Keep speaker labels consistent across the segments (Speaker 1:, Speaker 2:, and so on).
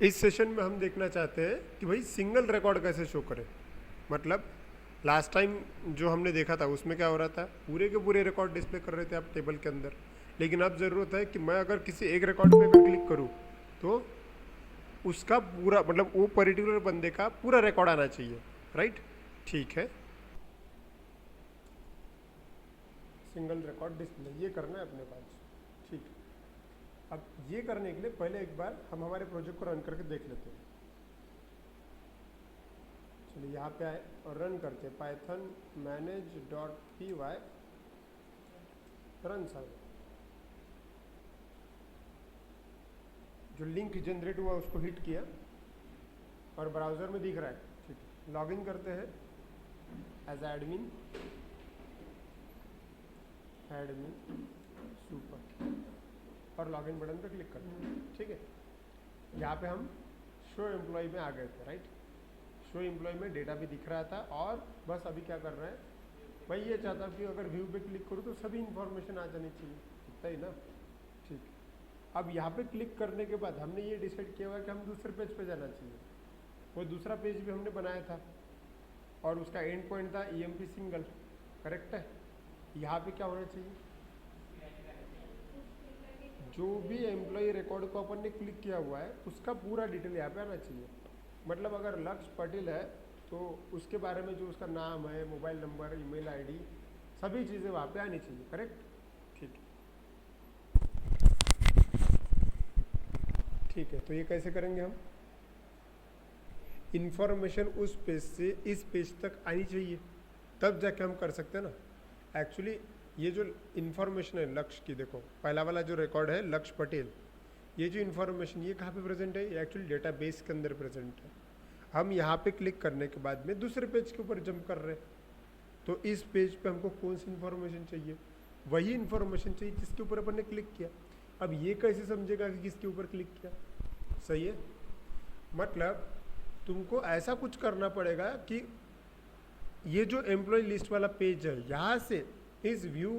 Speaker 1: इस सेशन में हम देखना चाहते हैं कि भाई सिंगल रिकॉर्ड कैसे शो करें। मतलब लास्ट टाइम जो हमने देखा था उसमें क्या हो रहा था, पूरे के पूरे रिकॉर्ड डिस्प्ले कर रहे थे आप टेबल के अंदर, लेकिन अब ज़रूरत है कि मैं अगर किसी एक रिकॉर्ड पे अगर क्लिक करूँ तो उसका पूरा मतलब वो पर्टिकुलर बंदे का पूरा रिकॉर्ड आना चाहिए। राइट, ठीक है। सिंगल रिकॉर्ड डिस्प्ले ये करना है अपने पास, ठीक है। अब ये करने के लिए पहले एक बार हम हमारे प्रोजेक्ट को रन करके देख लेते हैं। चलिए यहाँ पे आए और रन करते हैं पाइथन manage.py रन सर्वर। जो लिंक जनरेट हुआ उसको हिट किया और ब्राउज़र में दिख रहा है, ठीक है। लॉगिन करते हैं एज एडमिन सुपर और लॉगिन बटन पर क्लिक करते हैं, ठीक है। यहाँ पे हम शो एम्प्लॉय में आ गए थे। राइट, शो एम्प्लॉय में डेटा भी दिख रहा था और बस अभी क्या कर रहे हैं, मैं ये चाहता हूँ कि अगर व्यू पे क्लिक करूँ तो सभी इन्फॉर्मेशन आ जानी चाहिए, इतना ही ना, ठीक। अब यहाँ पे क्लिक करने के बाद हमने ये डिसाइड किया हुआ कि हम दूसरे पेज पे जाना चाहिए। वो दूसरा पेज भी हमने बनाया था और उसका एंड पॉइंट था EMP सिंगल, करेक्ट है। यहाँ पे क्या होना चाहिए, जो भी एम्प्लॉय रिकॉर्ड को अपन ने क्लिक किया हुआ है उसका पूरा डिटेल यहाँ पे आना चाहिए। मतलब अगर लक्ष्य पटेल है तो उसके बारे में जो उसका नाम है, मोबाइल नंबर, ईमेल आईडी, सभी चीज़ें वहाँ पे आनी चाहिए, करेक्ट, ठीक है। ठीक है, तो ये कैसे करेंगे हम, इन्फॉर्मेशन उस पेज से इस पेज तक आनी चाहिए, तब जाके हम कर सकते हैं ना। एक्चुअली ये जो इन्फॉर्मेशन है लक्ष्य की, देखो पहला वाला जो रिकॉर्ड है लक्ष्य पटेल, ये जो इन्फॉर्मेशन ये कहाँ पे प्रेजेंट है, ये एक्चुअली डेटाबेस के अंदर प्रेजेंट है। हम यहाँ पे क्लिक करने के बाद में दूसरे पेज के ऊपर जंप कर रहे हैं, तो इस पेज पे हमको कौन सी इन्फॉर्मेशन चाहिए, वही इन्फॉर्मेशन चाहिए जिसके ऊपर अपन ने क्लिक किया। अब ये कैसे समझेगा कि किसके ऊपर क्लिक किया, सही है। मतलब तुमको ऐसा कुछ करना पड़ेगा कि ये जो एम्प्लॉय लिस्ट वाला पेज है, यहाँ से इस व्यू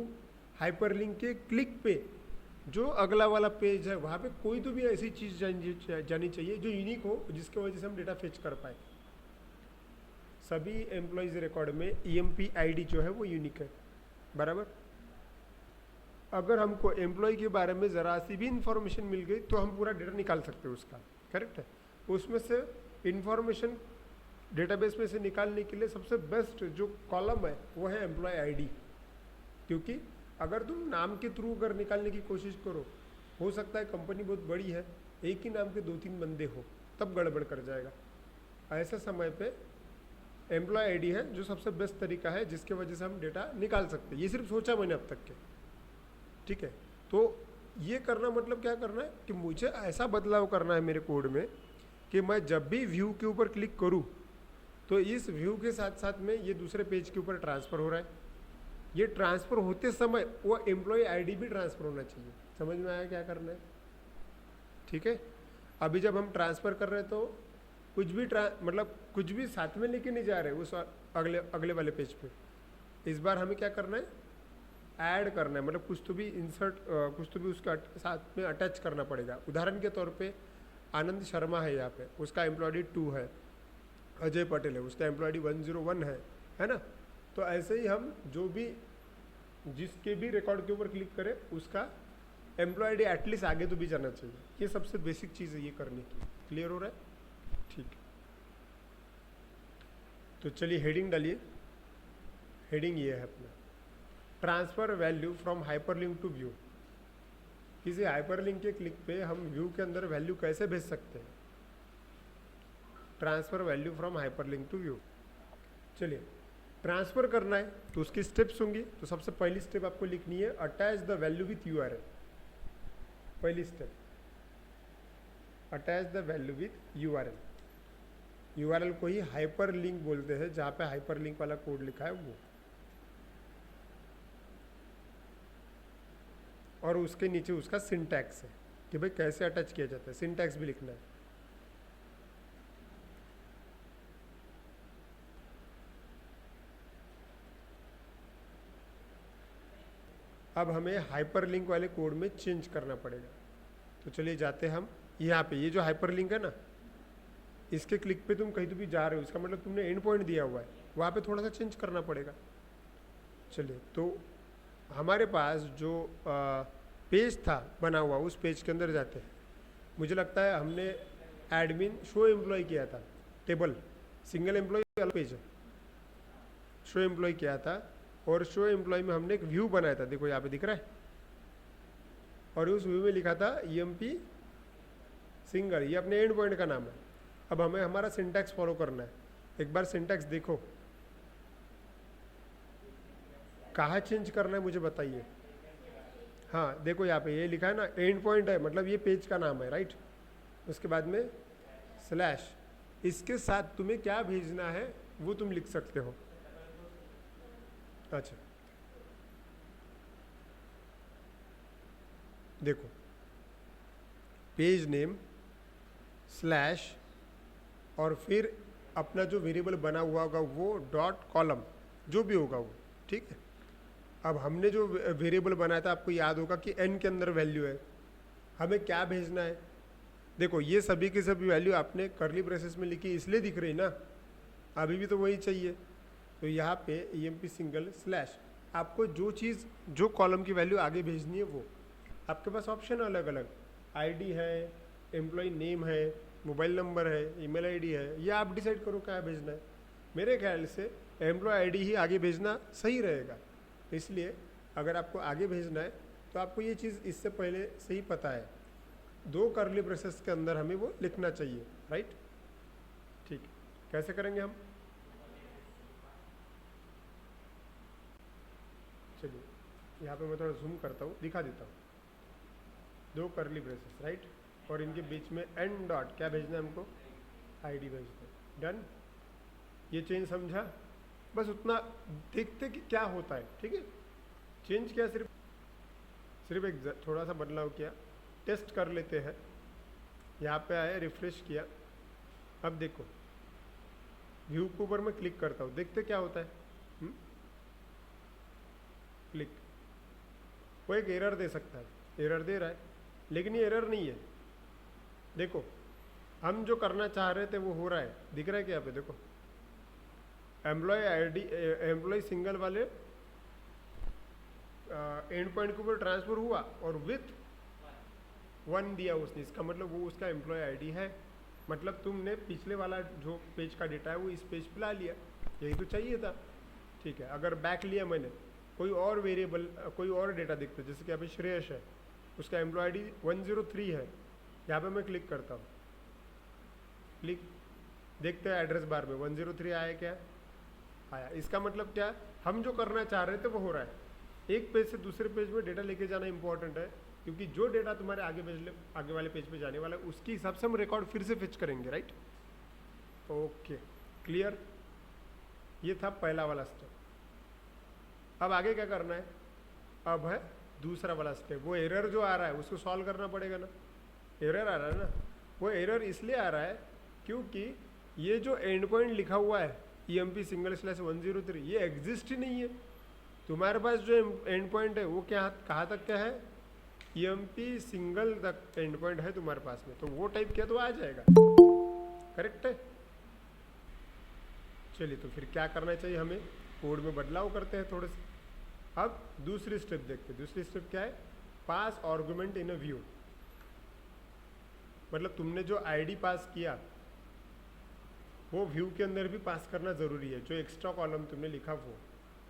Speaker 1: हाइपरलिंक के क्लिक पे जो अगला वाला पेज है वहाँ पे कोई तो भी ऐसी चीज़ जानी चाहिए जो यूनिक हो, जिसके वजह से हम डेटा फेच कर पाए। सभी एम्प्लॉयज़ रिकॉर्ड में EMP ID जो है वो यूनिक है, बराबर। अगर हमको एम्प्लॉय के बारे में ज़रा सी भी इंफॉर्मेशन मिल गई तो हम पूरा डेटा निकाल सकते हैं उसका, करेक्ट है। उसमें से इंफॉर्मेशन डेटाबेस में से निकालने के लिए सबसे बेस्ट जो कॉलम है वो है एम्प्लॉय ID, क्योंकि अगर तुम नाम के थ्रू अगर निकालने की कोशिश करो, हो सकता है कंपनी बहुत बड़ी है, एक ही नाम के 2-3 बंदे हो, तब गड़बड़ कर जाएगा। ऐसे समय पे एम्प्लॉय ID है जो सबसे बेस्ट तरीका है जिसके वजह से हम डेटा निकाल सकते हैं। ये सिर्फ सोचा मैंने अब तक के, ठीक है। तो ये करना मतलब क्या करना है कि मुझे ऐसा बदलाव करना है मेरे कोड में कि मैं जब भी व्यू के ऊपर क्लिक करूँ तो इस व्यू के साथ साथ में ये दूसरे पेज के ऊपर ट्रांसफ़र हो रहा है। ये ट्रांसफ़र होते समय वो एम्प्लॉय ID भी ट्रांसफ़र होना चाहिए। समझ में आया क्या करना है, ठीक है। अभी जब हम ट्रांसफ़र कर रहे हैं तो कुछ भी मतलब कुछ भी साथ में लेके नहीं जा रहे उस अगले वाले पेज पे। इस बार हमें क्या करना है, ऐड करना है, मतलब कुछ तो भी इंसर्ट, कुछ तो भी उसका साथ में अटैच करना पड़ेगा। उदाहरण के तौर पे आनंद शर्मा है यहाँ पे, उसका एम्प्लॉय ID 2 है। अजय पटेल है, उसका एम्प्लॉय ID 101 है ना। तो ऐसे ही हम जो भी जिसके भी रिकॉर्ड के ऊपर क्लिक करें उसका एम्प्लॉय ID एटलीस्ट आगे तो भी जाना चाहिए। ये सबसे बेसिक चीज़ है ये करने की। क्लियर हो रहा है, ठीक है। तो चलिए हेडिंग डालिए। हेडिंग ये है अपना, transfer value from hyperlink to view. किसी हाइपरलिंक के क्लिक पे हम व्यू के अंदर वैल्यू कैसे भेज सकते हैं, transfer value from hyperlink to view. चलिए ट्रांसफ़र करना है तो उसकी स्टेप्स होंगी। तो सबसे पहली स्टेप आपको लिखनी है attach the value with URL। पहली step, attach the value with URL। URL को ही हाइपर लिंक बोलते हैं, जहाँ पे हाइपर लिंक वाला कोड लिखा है वो। और उसके नीचे उसका सिंटैक्स है कि भाई कैसे अटैच किया जाता है, सिंटैक्स भी लिखना है। अब हमें हाइपरलिंक वाले कोड में चेंज करना पड़ेगा। तो चलिए जाते हैं हम यहाँ पे, ये जो हाइपरलिंक है ना इसके क्लिक पे तुम कहीं तो भी जा रहे हो, इसका मतलब तुमने एंड पॉइंट दिया हुआ है, वहाँ पे थोड़ा सा चेंज करना पड़ेगा। चलिए, तो हमारे पास जो पेज था बना हुआ, उस पेज के अंदर जाते हैं। मुझे लगता है हमने एडमिन शो एम्प्लॉय किया था, टेबल सिंगल एम्प्लॉय अलग पेज है, शो एम्प्लॉय किया था, और शो एम्प्लॉय में हमने एक व्यू बनाया था, देखो यहाँ पे दिख रहा है, और उस व्यू में लिखा था EMP सिंगल, ये अपने एंड पॉइंट का नाम है। अब हमें हमारा सिंटैक्स फॉलो करना है, एक बार सिंटैक्स देखो कहाँ चेंज करना है मुझे बताइए। हाँ देखो यहाँ पे ये लिखा है ना, एंड पॉइंट है, मतलब ये पेज का नाम है, राइट। उसके बाद में स्लैश, इसके साथ तुम्हें क्या भेजना है वो तुम लिख सकते हो। अच्छा देखो, पेज नेम स्लैश और फिर अपना जो वेरिएबल बना हुआ होगा वो डॉट कॉलम, जो भी होगा वो, ठीक है। अब हमने जो वेरिएबल बनाया था, आपको याद होगा कि n के अंदर वैल्यू है, हमें क्या भेजना है। देखो ये सभी की सभी वैल्यू आपने करली ब्रेसेस में लिखी, इसलिए दिख रही ना, अभी भी तो वही चाहिए। तो यहाँ पे EMP सिंगल स्लैश, आपको जो चीज़, जो कॉलम की वैल्यू आगे भेजनी है वो, आपके पास ऑप्शन अलग अलग, ID है, एम्प्लॉय नेम है, मोबाइल नंबर है, ईमेल ID है, ये आप डिसाइड करो क्या भेजना है। मेरे ख्याल से एम्प्लॉय ID ही आगे भेजना सही रहेगा, इसलिए अगर आपको आगे भेजना है तो आपको ये चीज़ इससे पहले से ही पता है, 2 करली ब्रेसेस के अंदर हमें वो लिखना चाहिए, राइट। ठीक, कैसे करेंगे हम, चलिए यहाँ पे मैं थोड़ा जूम करता हूँ, दिखा देता हूँ। 2 करली ब्रेसेस, राइट, और इनके बीच में एंड डॉट, क्या भेजना है हमको, ID भेजना है, डन। ये चेंज समझा, बस उतना देखते कि क्या होता है, ठीक है। चेंज किया, सिर्फ एक थोड़ा सा बदलाव किया, टेस्ट कर लेते हैं। यहाँ पे आया, रिफ्रेश किया, अब देखो व्यू के ऊपर मैं क्लिक करता हूँ, देखते क्या होता है। क्लिक, वो एक एरर दे सकता है, एरर दे रहा है, लेकिन ये एरर नहीं है। देखो हम जो करना चाह रहे थे वो हो रहा है, दिख रहा है क्या, यहाँ पे देखो एम्प्लॉय ID, एम्प्लॉय सिंगल वाले एंड पॉइंट के ऊपर ट्रांसफर हुआ और विथ 1 दिया उसने, इसका मतलब वो उसका एम्प्लॉय ID है, मतलब तुमने पिछले वाला जो पेज का डेटा है वो इस पेज पे ला लिया, यही तो चाहिए था, ठीक है। अगर बैक लिया मैंने, कोई और वेरिएबल, कोई और डेटा दिखता है, जैसे कि यहाँ पे श्रेयस है, उसका एम्प्लॉय ID 103 है, यहाँ पे मैं क्लिक करता हूँ, क्लिक, देखते हैं एड्रेस बार में 103 आया क्या, आया। इसका मतलब क्या, हम जो करना चाह रहे थे वो हो रहा है। एक पेज से दूसरे पेज में डेटा लेके जाना इंपॉर्टेंट है, क्योंकि जो डेटा तुम्हारे आगे वाले पेज पे जाने वाला है उसके हिसाब से हम रिकॉर्ड फिर से फिच करेंगे, राइट। ओके, क्लियर, ये था पहला वाला स्टेप। अब आगे क्या करना है, अब है दूसरा वाला स्टेप। वो एरर जो आ रहा है उसको सॉल्व करना पड़ेगा ना, एरर आ रहा है ना, वो एरर इसलिए आ रहा है क्योंकि ये जो एंड पॉइंट लिखा हुआ है EMP सिंगल स्लैश 103, ये एग्जिस्ट ही नहीं है। तुम्हारे पास जो एंड पॉइंट है वो क्या, कहाँ तक का है, EMP सिंगल तक एंड पॉइंट है तुम्हारे पास में, तो वो टाइप किया तो आ जाएगा, करेक्ट है। चलिए, तो फिर क्या करना चाहिए, हमें कोड में बदलाव करते हैं थोड़े से। अब दूसरी स्टेप देखते हैं, दूसरी स्टेप क्या है, पास आर्गुमेंट इन अ व्यू, मतलब तुमने जो ID पास किया वो व्यू के अंदर भी पास करना ज़रूरी है, जो एक्स्ट्रा कॉलम तुमने लिखा वो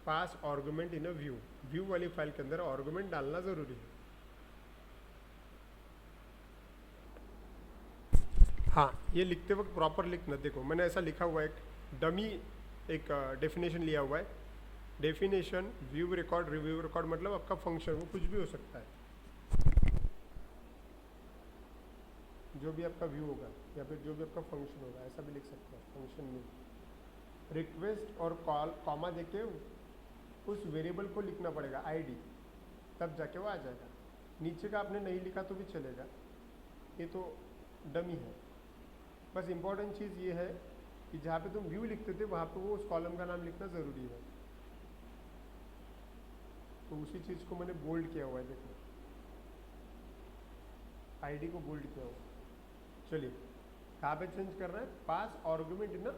Speaker 1: pass argument in a view, view वाली फाइल के अंदर आर्गुमेंट डालना ज़रूरी है। हाँ, ये लिखते वक्त प्रॉपर लिखना, देखो मैंने ऐसा लिखा हुआ है, एक डमी एक डेफिनेशन लिया हुआ है, definition view record review record, मतलब आपका फंक्शन वो कुछ भी हो सकता है, जो भी आपका व्यू होगा या फिर जो भी आपका फंक्शन होगा, ऐसा भी लिख सकते हैं फंक्शन में। रिक्वेस्ट और कॉल कॉमा देके उस वेरिएबल को लिखना पड़ेगा ID, तब जाके वो आ जाएगा। नीचे का आपने नहीं लिखा तो भी चलेगा, ये तो डमी है। बस इम्पोर्टेंट चीज़ ये है कि जहाँ पे तुम व्यू लिखते थे वहाँ पे वो उस कॉलम का नाम लिखना ज़रूरी है, तो उसी चीज़ को मैंने बोल्ड किया हुआ है, देखो ID को बोल्ड किया हुआ। चलिए कहाँ पे चेंज करना है, पास आर्गुमेंट इन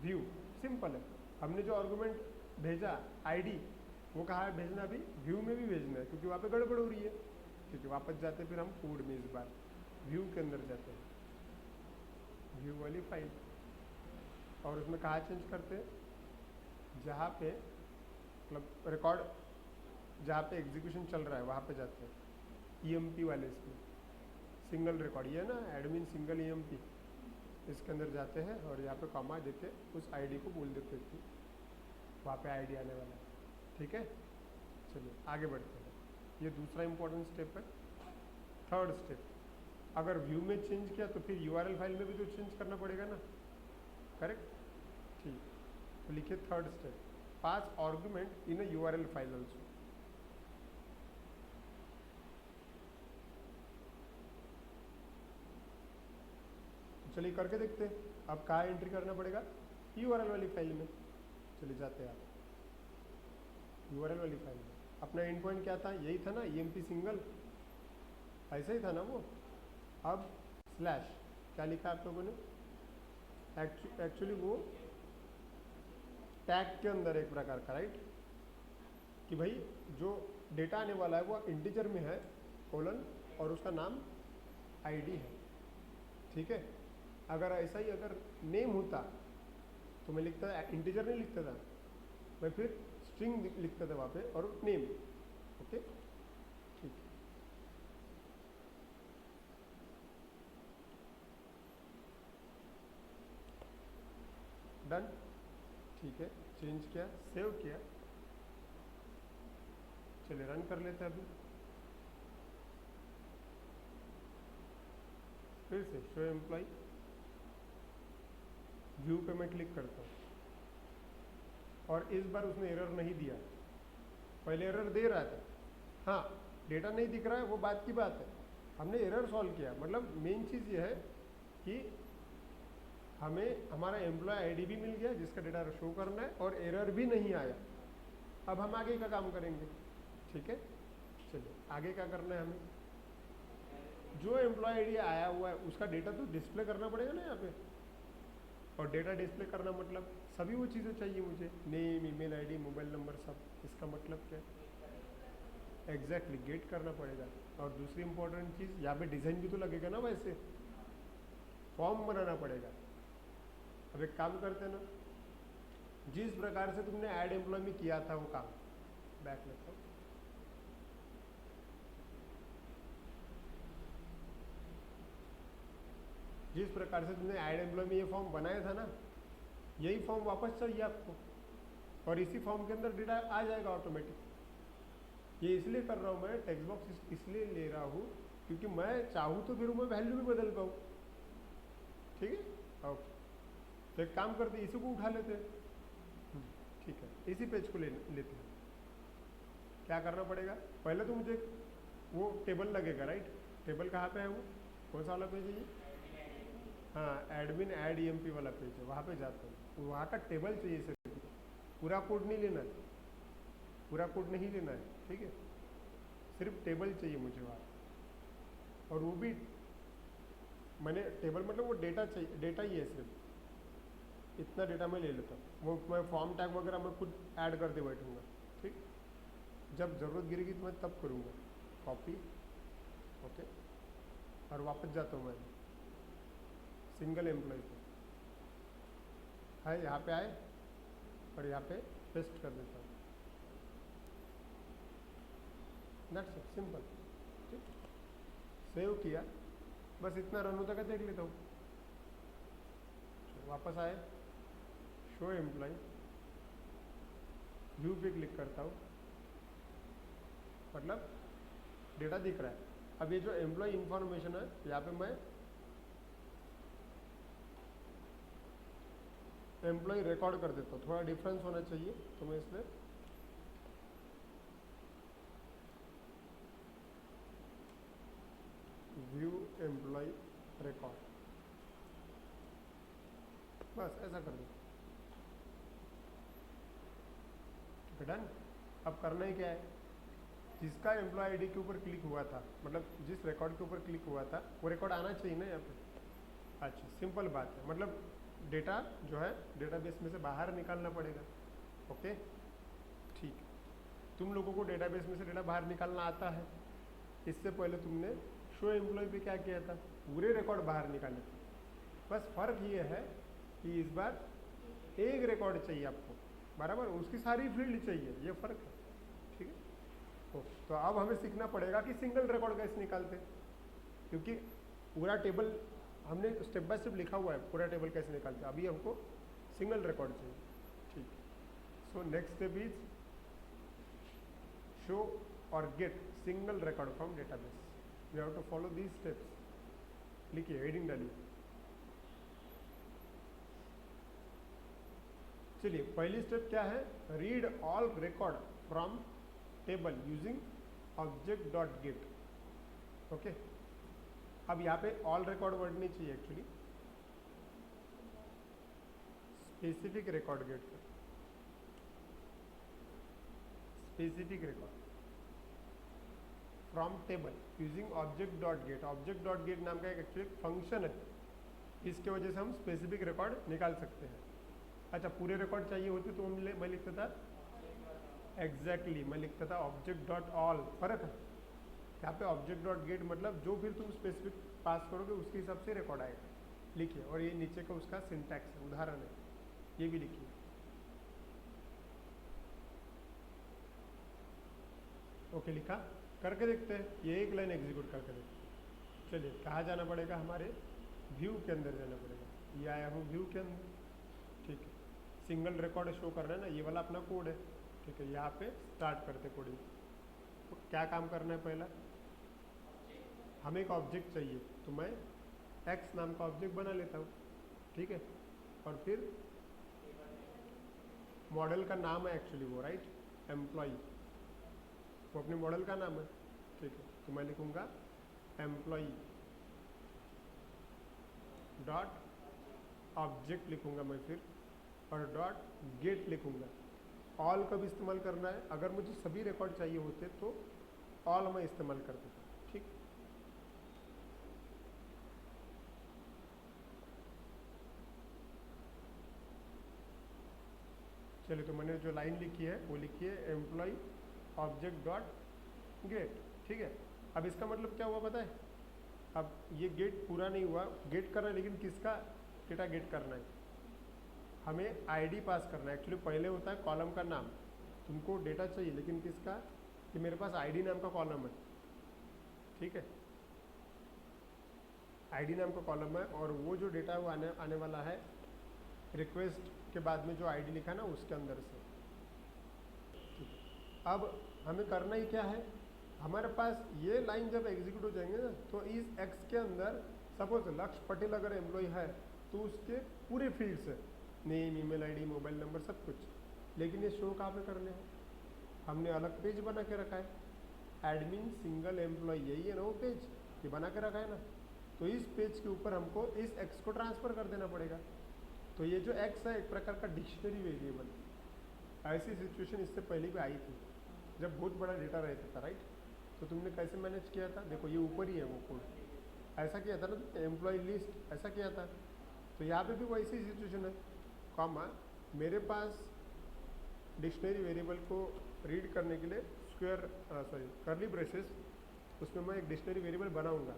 Speaker 1: व्यू, सिंपल है। हमने जो आर्गुमेंट भेजा आईडी, वो कहाँ है भेजना, अभी व्यू में भी भेजना है, क्योंकि वहाँ पे गड़बड़ हो रही है। ठीक है, वापस जाते हैं फिर हम कोड में, इस बार व्यू के अंदर जाते हैं, व्यू वाली फाइल, और उसमें कहाँ चेंज करते हैं, जहाँ पे मतलब रिकॉर्ड जहाँ पे एग्जीक्यूशन चल रहा है वहाँ पे जाते हैं, ईएमपी वाले, इसमें सिंगल रिकॉर्ड, ये ना एडमिन सिंगल ईएमपी, इसके अंदर जाते हैं और यहाँ पे कॉमा देते उस आईडी को बोल देते हैं कि वहाँ पे आईडी आने वाला है। ठीक है, चलिए आगे बढ़ते हैं। ये दूसरा इंपॉर्टेंट स्टेप है। थर्ड स्टेप, अगर व्यू में चेंज किया तो फिर यूआरएल फाइल में भी तो चेंज करना पड़ेगा ना, करेक्ट। ठीक, तो लिखिए third step, pass argument in a URL file also. चलिए करके देखते हैं, अब कहाँ एंट्री करना पड़ेगा, यूआरएल वाली फाइल में। चलिए जाते हैं आप यूआरएल वाली फाइल में। अपना एंड पॉइंट क्या था, यही था ना, ईएमपी सिंगल, ऐसा ही था ना वो। अब स्लैश क्या लिखा आप लोगों ने, एक्चुअली वो टैग के अंदर एक प्रकार का, राइट, कि भाई जो डेटा आने वाला है वो इंटीजर में है, कोलन, और उसका नाम आईडी है। ठीक है, अगर ऐसा ही अगर नेम होता तो मैं लिखता था, इंटीजर नहीं लिखता था मैं, फिर स्ट्रिंग लिखता था वहाँ पे और नेम। ओके, ठीक है, डन। ठीक है, चेंज किया, सेव किया, चलिए रन कर लेते हैं अभी। फिर से शो एम्प्लॉय, व्यू पे मैं क्लिक करता हूँ और इस बार उसने एरर नहीं दिया, पहले एरर दे रहा था। हाँ, डेटा नहीं दिख रहा है वो बात की बात है, हमने एरर सॉल्व किया। मतलब मेन चीज़ ये है कि हमें हमारा एम्प्लॉय आईडी भी मिल गया जिसका डेटा शो करना है, और एरर भी नहीं आया। अब हम आगे का काम करेंगे। ठीक है, चलिए आगे क्या करना है, हमें जो एम्प्लॉय आईडी आया हुआ है उसका डेटा तो डिस्प्ले करना पड़ेगा ना यहाँ पे, और डेटा डिस्प्ले करना मतलब सभी वो चीज़ें चाहिए मुझे, name, email ID, mobile number, सब। इसका मतलब क्या है, एग्जैक्टली गेट करना पड़ेगा। और दूसरी इंपॉर्टेंट चीज़, यहाँ पे डिज़ाइन भी तो लगेगा ना, वैसे फॉर्म बनाना पड़ेगा। अब एक काम करते हैं ना, जिस प्रकार से तुमने ऐड एम्प्लॉय में किया था वो काम, बैक लेता हूँ, जिस प्रकार से तुमने ऐड एम्प्लॉय में ये फॉर्म बनाया था ना, यही फॉर्म वापस चाहिए आपको, और इसी फॉर्म के अंदर डेटा आ जाएगा ऑटोमेटिक। ये इसलिए कर रहा हूँ मैं, टेक्स्ट बॉक्स इसलिए ले रहा हूँ क्योंकि मैं चाहूँ तो फिर मैं वैल्यू भी बदल पाऊँ। ठीक है, ओके, तो एक काम करते इसी को उठा लेते हैं। ठीक है, इसी पेज को लेते हैं। क्या करना पड़ेगा, पहले तो मुझे वो टेबल लगेगा, राइट। टेबल कहाँ पे है, वो कौन सा वाला पेज है ये, हाँ, एडमिन ऐड ईएमपी वाला पेज है, वहाँ पे जाता हूँ। वहाँ का टेबल चाहिए सिर्फ, पूरा कोड नहीं लेना है, पूरा कोड नहीं लेना है। ठीक है, सिर्फ टेबल चाहिए मुझे वहाँ, और वो भी मैंने टेबल मतलब वो डेटा चाहिए, डेटा ही है सिर्फ, इतना डेटा मैं ले लेता हूँ। वो मैं फॉर्म टैग वगैरह मैं खुद ऐड कर दे बैठूँगा। ठीक, जब ज़रूरत गिरेगी तो मैं तब करूँगा, कॉपी, ओके, और वापस जाता हूँ मैं सिंगल एम्प्लॉय पे, है यहाँ पे आए और यहाँ पे पेस्ट कर देता हूँ। That's it, simple. ठीक, सेव किया, बस इतना रन होता है, देख लेता हूँ। वापस आए, शो एम्प्लॉय, व्यू पे क्लिक करता हूँ, मतलब डेटा दिख रहा है। अब ये जो एम्प्लॉय इंफॉर्मेशन है, यहाँ पे मैं एम्प्लॉय रिकॉर्ड कर देता हूँ, थोड़ा डिफरेंस होना चाहिए, तो मैं इसमें व्यू एम्प्लॉय रिकॉर्ड, बस ऐसा कर दो। डन। अब करना ही क्या है, जिसका एम्प्लॉय आईडी के ऊपर क्लिक हुआ था, मतलब जिस रिकॉर्ड के ऊपर क्लिक हुआ था वो रिकॉर्ड आना चाहिए ना यहाँ पे। अच्छा, सिंपल बात है, मतलब डेटा जो है डेटाबेस में से बाहर निकालना पड़ेगा। ओके, ठीक है। तुम लोगों को डेटाबेस में से डेटा बाहर निकालना आता है। इससे पहले तुमने शो एम्प्लॉय पे क्या किया था, पूरे रिकॉर्ड बाहर निकाले थे। बस फर्क ये है कि इस बार एक रिकॉर्ड चाहिए आपको, बराबर, उसकी सारी फील्ड चाहिए, ये फर्क है। ठीक है, तो अब हमें सीखना पड़ेगा कि सिंगल रिकॉर्ड कैसे निकालते, क्योंकि पूरा टेबल हमने स्टेप बाय स्टेप लिखा हुआ है, पूरा टेबल कैसे निकालते हैं। अभी हमको सिंगल रिकॉर्ड चाहिए। ठीक है, so next step is show और get single record from database. We have to follow these steps. लिखिए, हेडिंग डालिए। चलिए, पहली स्टेप क्या है, read all record from table using object dot get. Okay, अब यहाँ पे ऑल रिकॉर्ड वर्ड नहीं चाहिए, एक्चुअली स्पेसिफिक रिकॉर्ड गेट कर, specific record from table using object dot get. Object dot get नाम का एक एक्चुअली फंक्शन है, इसके वजह से हम स्पेसिफिक रिकॉर्ड निकाल सकते हैं। अच्छा, पूरे रिकॉर्ड चाहिए होते तो मैं लिखता था एग्जैक्टली, मैं लिखता था ऑब्जेक्ट डॉट ऑल। फर्क है यहाँ पे, ऑब्जेक्ट डॉट गेट मतलब जो फिर तुम स्पेसिफिक पास करोगे उसके हिसाब से रिकॉर्ड आएगा। लिखिए, और ये नीचे का उसका सिंटैक्स है, उदाहरण है, ये भी लिखिए। ओके, लिखा, करके देखते हैं, ये एक लाइन एग्जीक्यूट करके देखते हैं। चलिए, कहाँ जाना पड़ेगा, हमारे व्यू के अंदर जाना पड़ेगा। ये आया हूँ व्यू के अंदर। ठीक है, सिंगल रिकॉर्ड शो कर रहे हैं ना, ये वाला अपना कोड है। ठीक है, यहाँ पे स्टार्ट करते कोडिंग। तो क्या काम करना है, पहला हमें एक ऑब्जेक्ट चाहिए, तो मैं एक्स नाम का ऑब्जेक्ट बना लेता हूँ। ठीक है, और फिर मॉडल का नाम है एक्चुअली वो, राइट, एम्प्लॉय, वो अपने मॉडल का नाम है। ठीक है, तो मैं लिखूँगा एम्प्लॉय डॉट ऑब्जेक्ट लिखूँगा मैं फिर, और डॉट गेट लिखूँगा। ऑल का भी इस्तेमाल करना है, अगर मुझे सभी रिकॉर्ड चाहिए होते तो ऑल मैं इस्तेमाल कर देता। ठीक, चलिए, तो मैंने जो लाइन लिखी है वो लिखी है एम्प्लॉय ऑब्जेक्ट डॉट गेट। ठीक है, अब इसका मतलब क्या हुआ पता है, अब ये गेट पूरा नहीं हुआ, गेट करना है, लेकिन किसका डेटा गेट करना है, हमें आईडी पास करना है। एक्चुअली पहले होता है कॉलम का नाम, तुमको डेटा चाहिए लेकिन किसका, कि मेरे पास आईडी नाम का कॉलम है। ठीक है, आईडी नाम का कॉलम है, और वो जो डेटा वो आने वाला है रिक्वेस्ट के बाद में जो आईडी लिखा है ना उसके अंदर से। ठीक है, अब हमें करना ही क्या है, हमारे पास ये लाइन जब एग्जीक्यूट हो जाएंगे ना, तो इस एक्स के अंदर सपोज लक्ष्य पटेल अगर एम्प्लॉय है तो उसके पूरे फील्ड्स है, name, email ID, mobile number, सब कुछ। लेकिन ये शो कहाँ पे करने हैं, हमने अलग पेज बना के रखा है, एडमिन सिंगल एम्प्लॉय, यही है ना वो पेज, ये बना के रखा है ना। तो इस पेज के ऊपर हमको इस एक्स को ट्रांसफ़र कर देना पड़ेगा। तो ये जो एक्स है एक प्रकार का डिक्शनरी वेरिएबल। ऐसी सिचुएशन इससे पहले भी आई थी, जब बहुत बड़ा डेटा रहता था, राइट। तो तुमने कैसे मैनेज किया था, देखो ये ऊपर ही है वो कोड, ऐसा किया था ना, एम्प्लॉय लिस्ट ऐसा किया था। तो यहाँ पे भी वैसी सिचुएशन है, कॉमा मेरे पास डिक्शनरी वेरिएबल को रीड करने के लिए कर्ली ब्रेसेस, उसमें मैं एक डिक्शनरी वेरिएबल बनाऊंगा।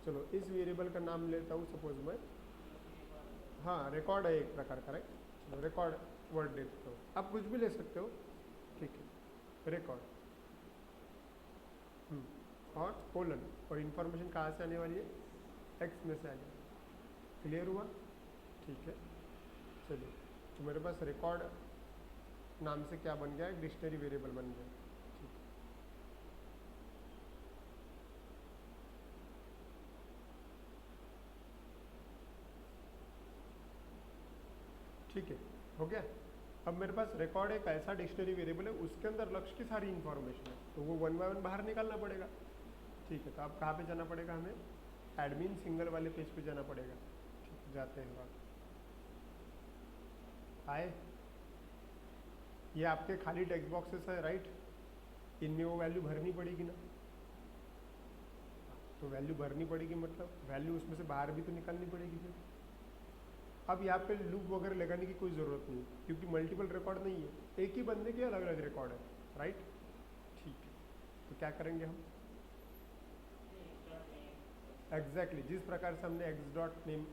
Speaker 1: चलो, इस वेरिएबल का नाम लेता हूँ, सपोज मैं, हाँ रिकॉर्ड है एक प्रकार का, राइट। चलो, रिकॉर्ड वर्ड देता हूँ, आप कुछ भी ले सकते हो। ठीक है, रिकॉर्ड और कोलन, और इन्फॉर्मेशन कहाँ से आने वाली है, एक्स में से आने वाली है। क्लियर हुआ, ठीक है। चलिए, तो मेरे पास रिकॉर्ड नाम से क्या बन गया, एक डिक्शनरी वेरिएबल बन गया। ठीक है, हो गया। अब मेरे पास रिकॉर्ड एक ऐसा डिक्शनरी वेरिएबल है, उसके अंदर लक्ष्य की सारी इन्फॉर्मेशन है, तो वो वन बाय वन बाहर निकालना पड़ेगा। ठीक है, तो अब कहाँ पे जाना पड़ेगा, हमें एडमिन सिंगल वाले पेज पे जाना पड़ेगा। ठीक है, जाते हैं, बात आए, ये आपके खाली टेक्स्ट बॉक्सेस है, राइट, इनमें वो वैल्यू भरनी पड़ेगी ना। तो वैल्यू भरनी पड़ेगी, मतलब वैल्यू उसमें से बाहर भी तो निकालनी पड़ेगी फिर। अब यहाँ पे लूप वगैरह लगाने की कोई ज़रूरत नहीं, क्योंकि मल्टीपल रिकॉर्ड नहीं है, एक ही बंदे के अलग अलग रिकॉर्ड है, राइट। ठीक है, तो क्या करेंगे हम, एग्जैक्टली जिस प्रकार से हमने एक्स डॉट नेम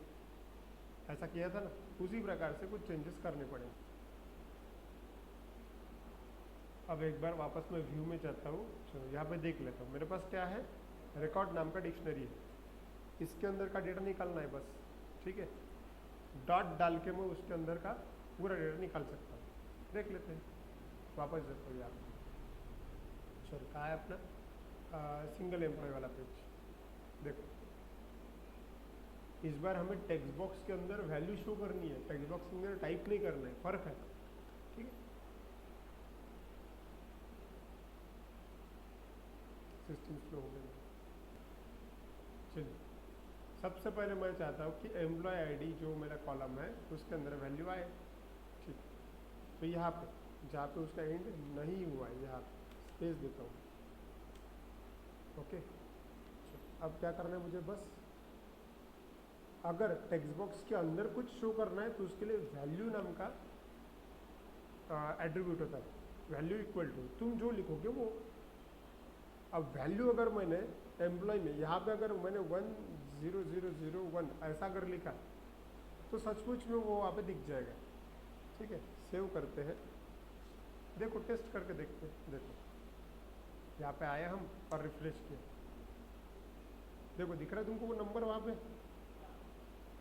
Speaker 1: ऐसा किया था ना, उसी प्रकार से कुछ चेंजेस करने पड़ेंगे। अब एक बार वापस मैं व्यू में जाता हूँ, चलो यहाँ पे देख लेता हूँ। मेरे पास क्या है, रिकॉर्ड नाम का डिक्शनरी है, इसके अंदर का डेटा निकालना है बस, ठीक है। डॉट डाल के मैं उसके अंदर का पूरा डेटा निकाल सकता हूँ। देख लेते हैं, वापस जाता हूँ यहाँ पे। चलो कहाँ है अपना सिंगल एम्प्लॉय वाला पेज। देखो इस बार हमें टेक्स्ट बॉक्स के अंदर वैल्यू शो करनी है, टेक्स्ट बॉक्स के अंदर टाइप नहीं करना है, फर्क है, ठीक है। सिस्टम स्लो हो गया। चलिए सबसे पहले मैं चाहता हूँ कि एम्प्लॉय आईडी जो मेरा कॉलम है उसके अंदर वैल्यू आए, ठीक। तो यहाँ पे जहाँ पे उसका एंड नहीं हुआ है, यहाँ स्पेस देता हूँ, ओके। अब क्या करना है मुझे, बस अगर टेक्स्ट बॉक्स के अंदर कुछ शो करना है तो उसके लिए वैल्यू नाम का एट्रीब्यूट होता है, वैल्यू इक्वल टू तुम जो लिखोगे वो। अब वैल्यू अगर मैंने एम्प्लॉय में यहाँ पे अगर मैंने 10001 ऐसा अगर लिखा तो सचमुच में वो वहाँ पे दिख जाएगा, ठीक है। सेव करते हैं, देखो टेस्ट करके देखते हैं। देखो यहाँ पे आया हम और रिफ्रेश किया, देखो दिख रहा है तुमको वो नंबर वहाँ पे,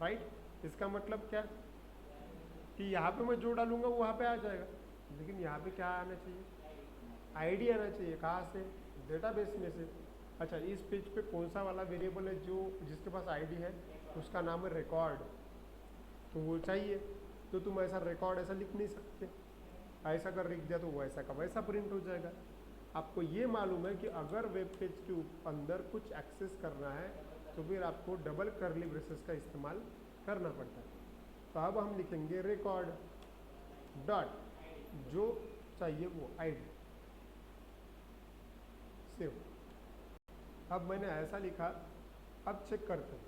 Speaker 1: राइट। इसका मतलब क्या कि यहाँ पे मैं जो डालूंगा वो वहाँ पे आ जाएगा, लेकिन यहाँ पे क्या आना चाहिए, आईडी आना चाहिए। कहाँ से, डेटाबेस में से। अच्छा इस पेज पे कौन सा वाला वेरिएबल है जो जिसके पास आईडी है, उसका नाम है रिकॉर्ड, तो वो चाहिए। तो तुम ऐसा रिकॉर्ड ऐसा लिख नहीं सकते, ऐसा अगर लिख दिया तो वो ऐसा का वैसा प्रिंट हो जाएगा। आपको ये मालूम है कि अगर वेब पेज के अंदर कुछ एक्सेस करना है तो फिर आपको डबल कर्ली ब्रेसेस का इस्तेमाल करना पड़ता है। तो अब हम लिखेंगे रिकॉर्ड डॉट जो चाहिए वो आईडी, सेव। अब मैंने ऐसा लिखा, अब चेक करते हैं,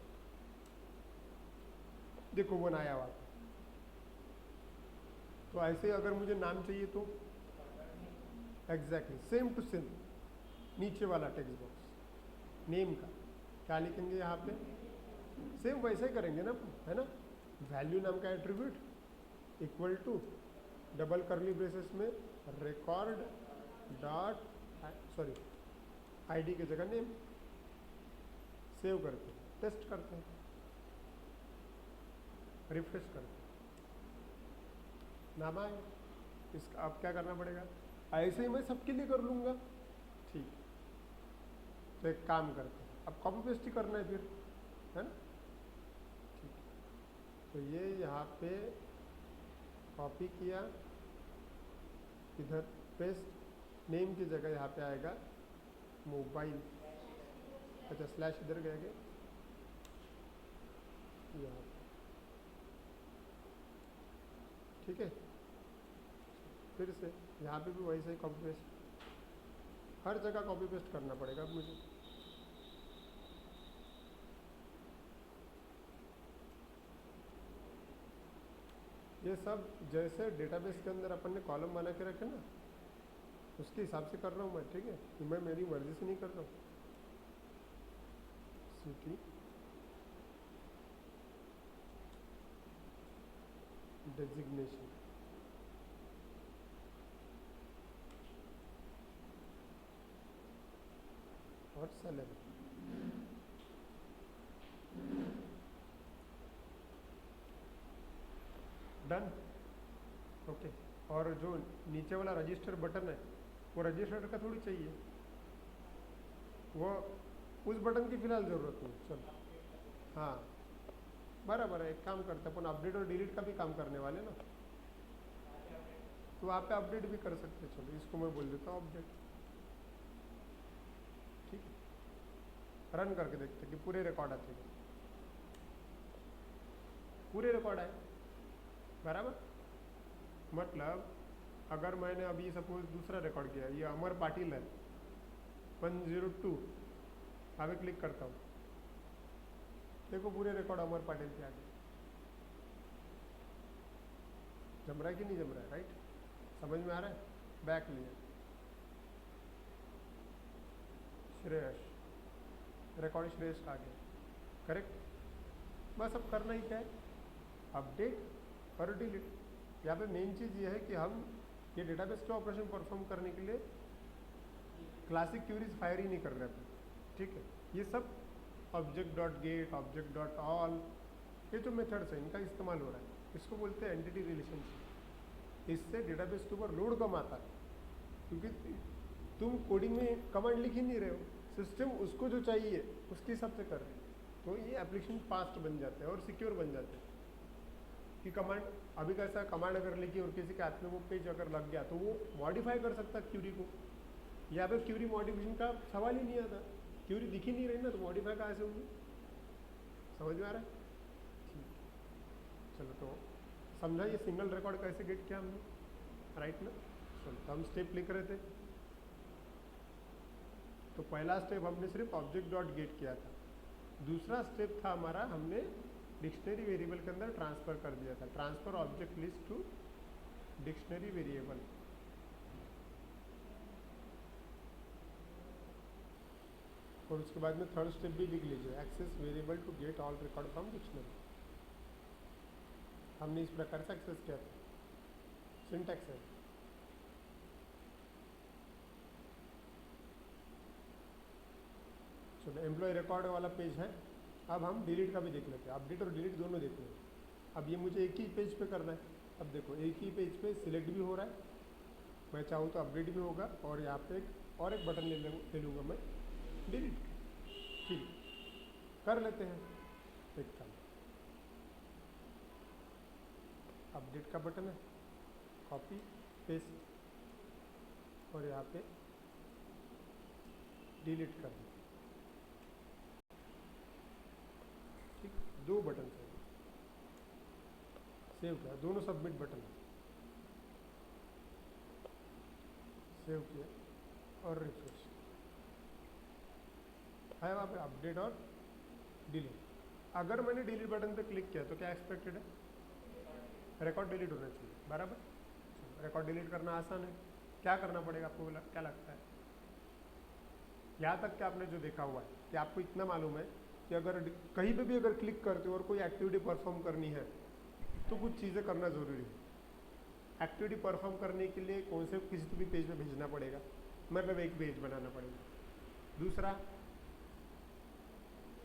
Speaker 1: देखो वो आया हुआ। तो ऐसे अगर मुझे नाम चाहिए तो एग्जैक्टली सेम टू सेम नीचे वाला टेक्स्ट बॉक्स नेम का क्या लिखेंगे यहाँ पे, सेम वैसे ही करेंगे ना, है ना। वैल्यू नाम का attribute equal to double curly braces में रिकॉर्ड डॉट सॉरी आईडी की जगह नेम। सेव करते हैं, टेस्ट करते हैं, रिफ्रेश करते हैं, नाम आए। इसका अब क्या करना पड़ेगा, ऐसे ही मैं सबके लिए कर लूँगा, ठीक। तो एक काम करते हैं, अब कॉपी पेस्ट ही करना है फिर, है ना, ठीक। तो ये यहाँ पे कॉपी किया, इधर पेस्ट, नेम की जगह यहाँ पे आएगा मोबाइल, अच्छा स्लैश इधर गया क्या, यहाँ ठीक है। फिर से यहाँ पे भी वैसे ही कॉपी पेस्ट, हर जगह कॉपी पेस्ट करना पड़ेगा अब मुझे। ये सब जैसे डेटाबेस के अंदर अपन ने कॉलम बना के रखे ना, उसके हिसाब से कर रहा हूँ मैं, ठीक है। मैं मेरी मर्जी से नहीं कर रहा हूँ। सिटी डेजिग्नेशन, और सैलरी, डन, ओके। और जो नीचे वाला रजिस्टर बटन है वो रजिस्टर का थोड़ी चाहिए, वो उस बटन की फिलहाल ज़रूरत नहीं। चलो हाँ बराबर है, एक काम करते हैं अपन अपडेट और डिलीट का भी काम करने वाले ना, तो वहाँ पे अपडेट भी कर सकते हैं। चलो इसको मैं बोल देता हूँ अपडेट, ठीक है। रन करके देखते हैं कि पूरे रिकॉर्ड आते हैं, पूरे रिकॉर्ड आए बराबर। मतलब अगर मैंने अभी सपोज दूसरा रिकॉर्ड किया, ये अमर पाटिल है 102, यहाँ पे क्लिक करता हूँ, देखो पूरे रिकॉर्ड अमर पाटिल के आगे जम रहा है कि नहीं जम रहा है, राइट? समझ में आ रहा है? बैक लिया श्रेयस, रिकॉर्ड श्रेयस का आगे, करेक्ट। बस अब करना ही क्या है, अपडेट और डिलीट। यहाँ पे मेन चीज़ ये है कि हम ये डेटाबेस के ऑपरेशन परफॉर्म करने के लिए क्लासिक क्यूरीज फायर ही नहीं कर रहे अपने, ठीक है? ये सब object dot get, object dot all, ये जो मेथड्स हैं इनका इस्तेमाल हो रहा है। इसको बोलते हैं एंटिटी रिलेशनशिप। इससे डेटाबेस के ऊपर लोड कम आता है, क्योंकि तुम कोडिंग में कमांड लिख ही नहीं रहे हो, सिस्टम उसको जो चाहिए उसके हिसाब से कर रहे हो। तो ये एप्लीकेशन फास्ट बन जाते हैं और सिक्योर बन जाते हैं। कि कमांड अभी कैसा, कमांड अगर लिखी और किसी के हाथ में वो पेज अगर लग गया तो वो मॉडिफाई कर सकता है क्यूरी को। यहाँ पे क्यूरी मॉडिफिकेशन का सवाल ही नहीं आता, क्यूरी दिख ही नहीं रही ना, तो मॉडिफाई कहाँ से होंगी? समझ में आ रहा है? चलो तो समझा ये सिंगल रिकॉर्ड कैसे गेट किया हमने, राइट ना? चलो तो हम स्टेप लिख रहे थे। तो पहला स्टेप हमने सिर्फ ऑब्जेक्ट डॉट गेट किया था। दूसरा स्टेप था हमारा, हमने डिक्शनरी वेरिएबल के अंदर ट्रांसफर कर दिया था, transfer object list to dictionary variable. और उसके बाद में थर्ड स्टेप भी लिख लीजिए, access variable to get all record from dictionary. हमने इस प्रकार से एक्सेस किया था, सिंटैक्स है। चलो एम्प्लॉय रिकॉर्ड वाला पेज है। अब हम डिलीट का भी देख लेते हैं, अपडेट और डिलीट दोनों देख लेते हैं। अब ये मुझे एक ही पेज पे करना है। अब देखो एक ही पेज पे सिलेक्ट भी हो रहा है, मैं चाहूँ तो अपडेट भी होगा, और यहाँ पे एक बटन ले लूँगा मैं डिलीट। ठीक, कर लेते हैं एक काम। अपडेट का बटन है, कॉपी पेस्ट, और यहाँ पे डिलीट कर दें। ठीक, दो बटन चाहिए, सेव किया, दोनों सबमिट बटन है, सेव किया और रिफ्रेश है वहाँ पे अपडेट और डिलीट। अगर मैंने डिलीट बटन पे क्लिक किया तो क्या एक्सपेक्टेड है? रिकॉर्ड डिलीट होना चाहिए, बराबर। रिकॉर्ड डिलीट करना आसान है, क्या करना पड़ेगा आपको, क्या लगता है? यहाँ तक कि आपने जो देखा हुआ है कि आपको इतना मालूम है कि अगर कहीं पे भी अगर क्लिक करते हो और कोई एक्टिविटी परफॉर्म करनी है तो कुछ चीज़ें करना ज़रूरी है। एक्टिविटी परफॉर्म करने के लिए कौन से किसी भी पेज पे भेजना पड़ेगा, मतलब एक पेज बनाना पड़ेगा। दूसरा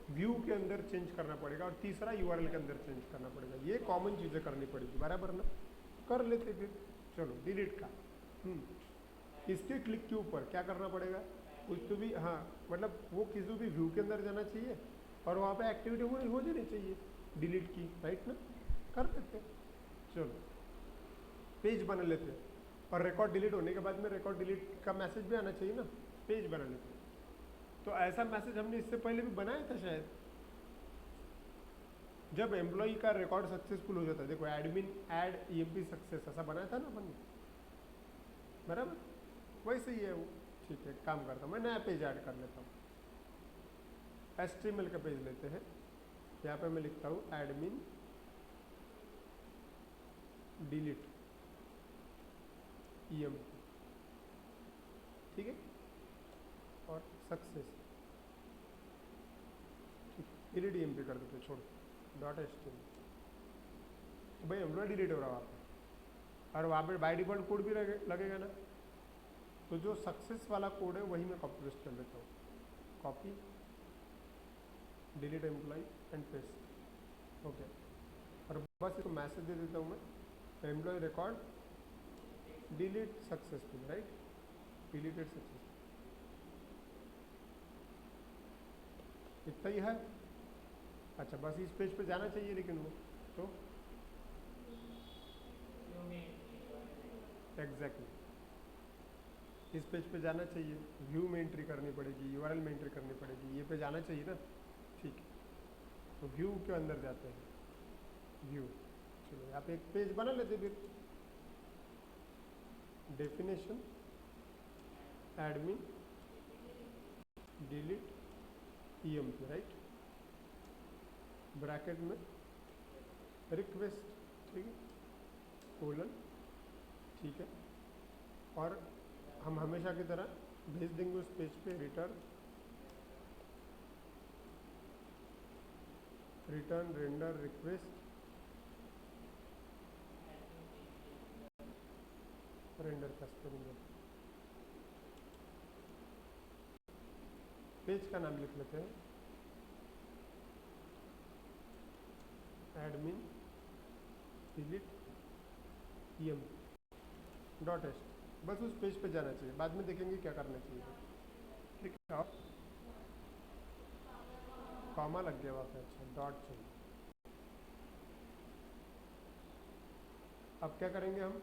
Speaker 1: व्यू के अंदर चेंज करना पड़ेगा, और तीसरा यूआरएल के अंदर चेंज करना पड़ेगा। ये कॉमन चीज़ें करनी पड़ेगी, बराबर ना? कर लेते फिर। चलो डिलीट का, इसके क्लिक के ऊपर क्या करना पड़ेगा? कुछ तो भी, हाँ मतलब वो किसी भी व्यू के अंदर जाना चाहिए और वहाँ पे एक्टिविटी हो जानी चाहिए डिलीट की, राइट ना? कर लेते हैं। चलो पेज बना लेते हैं, और रिकॉर्ड डिलीट होने के बाद में रिकॉर्ड डिलीट का मैसेज भी आना चाहिए ना, पेज बना लेते हैं। तो ऐसा मैसेज हमने इससे पहले भी बनाया था शायद, जब एम्प्लॉई का रिकॉर्ड सक्सेसफुल हो जाता है। देखो एडमिन ऐड ईएमपी सक्सेस, ऐसा बनाया था ना अपन ने, बराबर? वैसे ही है वो। ठीक है, काम करता हूँ मैं, नया पेज ऐड कर लेता हूँ। HTML का पेज लेते हैं, यहाँ पे मैं लिखता हूँ एडमिन डिलीट ईएमपी, ठीक है, और सक्सेस, ठीक, डिलीट ईएमपी कर देते, छोड़ .html। तो भाई एम्प्लॉय डिलीट हो रहा है वहाँ पे, और वहाँ पे बाय डिफॉल्ट कोड भी लगेगा ना, तो जो सक्सेस वाला कोड है वही मैं कॉपी पेस्ट कर लेता हूँ, copy delete employ and paste, okay. और बस इसको मैसेज दे देता हूँ मैं, employ record delete successful, right, deleted successful, इतना ही है। अच्छा बस इस पेज पे जाना चाहिए, लेकिन वो तो एग्जैक्टली इस पेज पे जाना चाहिए, व्यू में एंट्री करनी पड़ेगी, यूआरएल में एंट्री करनी पड़ेगी, ये पे जाना चाहिए ना, ठीक है। तो व्यू के अंदर जाते हैं, व्यू, चलो यहाँ पे एक पेज बना लेते फिर। Definition admin delete EMP, right. Bracket में रिक्वेस्ट, ठीक है, कोलन, ठीक है, और हम हमेशा की तरह भेज देंगे उस पेज पे return render request render customer. Page का नाम लिख लेते हैं एडमिन डिलीट em.ht, बस उस पेज पे जाना चाहिए, बाद में देखेंगे क्या करना चाहिए, ठीक है। और कॉमा लग गया वहाँ पे, अच्छा डॉट चाहिए। अब क्या करेंगे हम,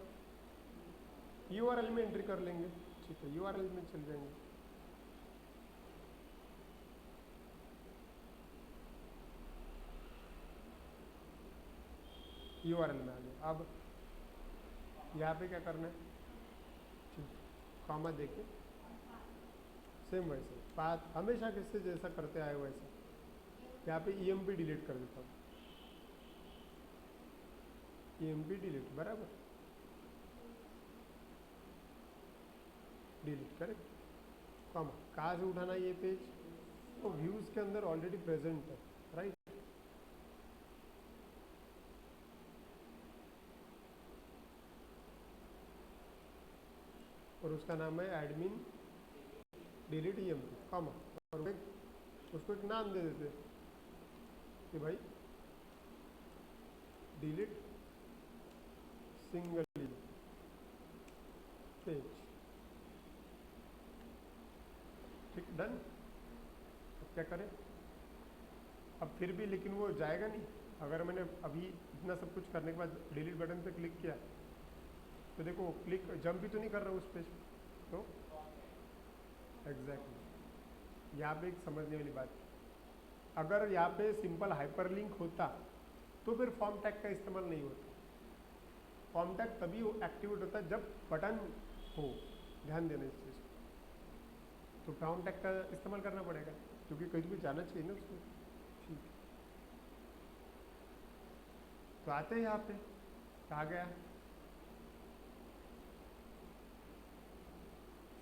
Speaker 1: URL में एंट्री कर लेंगे, ठीक है, URL में चल जाएंगे। URL में आ गए। अब यहाँ पे क्या करना है, कॉमा देके सेम वैसे पाथ हमेशा किससे जैसा करते आए वैसा, यहाँ पे EMP डिलीट कर देता हूँ, EMP डिलीट, बराबर, डिलीट करें, कॉमा। कहाँ से उठाना ये पेज, तो व्यूज के अंदर ऑलरेडी प्रेजेंट है, राइट। और उसका नाम है एडमिन डिलीट EMP, कॉमा, और उसको एक नाम दे देते कि भाई डिलीट सिंगल पेज, ठीक, डन। अब क्या करें, अब फिर भी लेकिन वो जाएगा नहीं, अगर मैंने अभी इतना सब कुछ करने के बाद डिलीट बटन पे क्लिक किया तो देखो क्लिक जंप भी तो नहीं कर रहा उस पेज, तो एग्जैक्टली यहाँ पे एक समझने वाली बात, अगर यहाँ पे सिंपल हाइपरलिंक होता तो फिर फॉर्म टैग का इस्तेमाल नहीं होता। फॉर्म टैग तभी एक्टिवेट होता है जब बटन हो, ध्यान देना इस चीज़, तो फॉर्म टैग का इस्तेमाल करना पड़ेगा क्योंकि कहीं भी जाना चाहिए ना उसमें, ठीक। तो आते हैं यहाँ पे, कहाँ गया,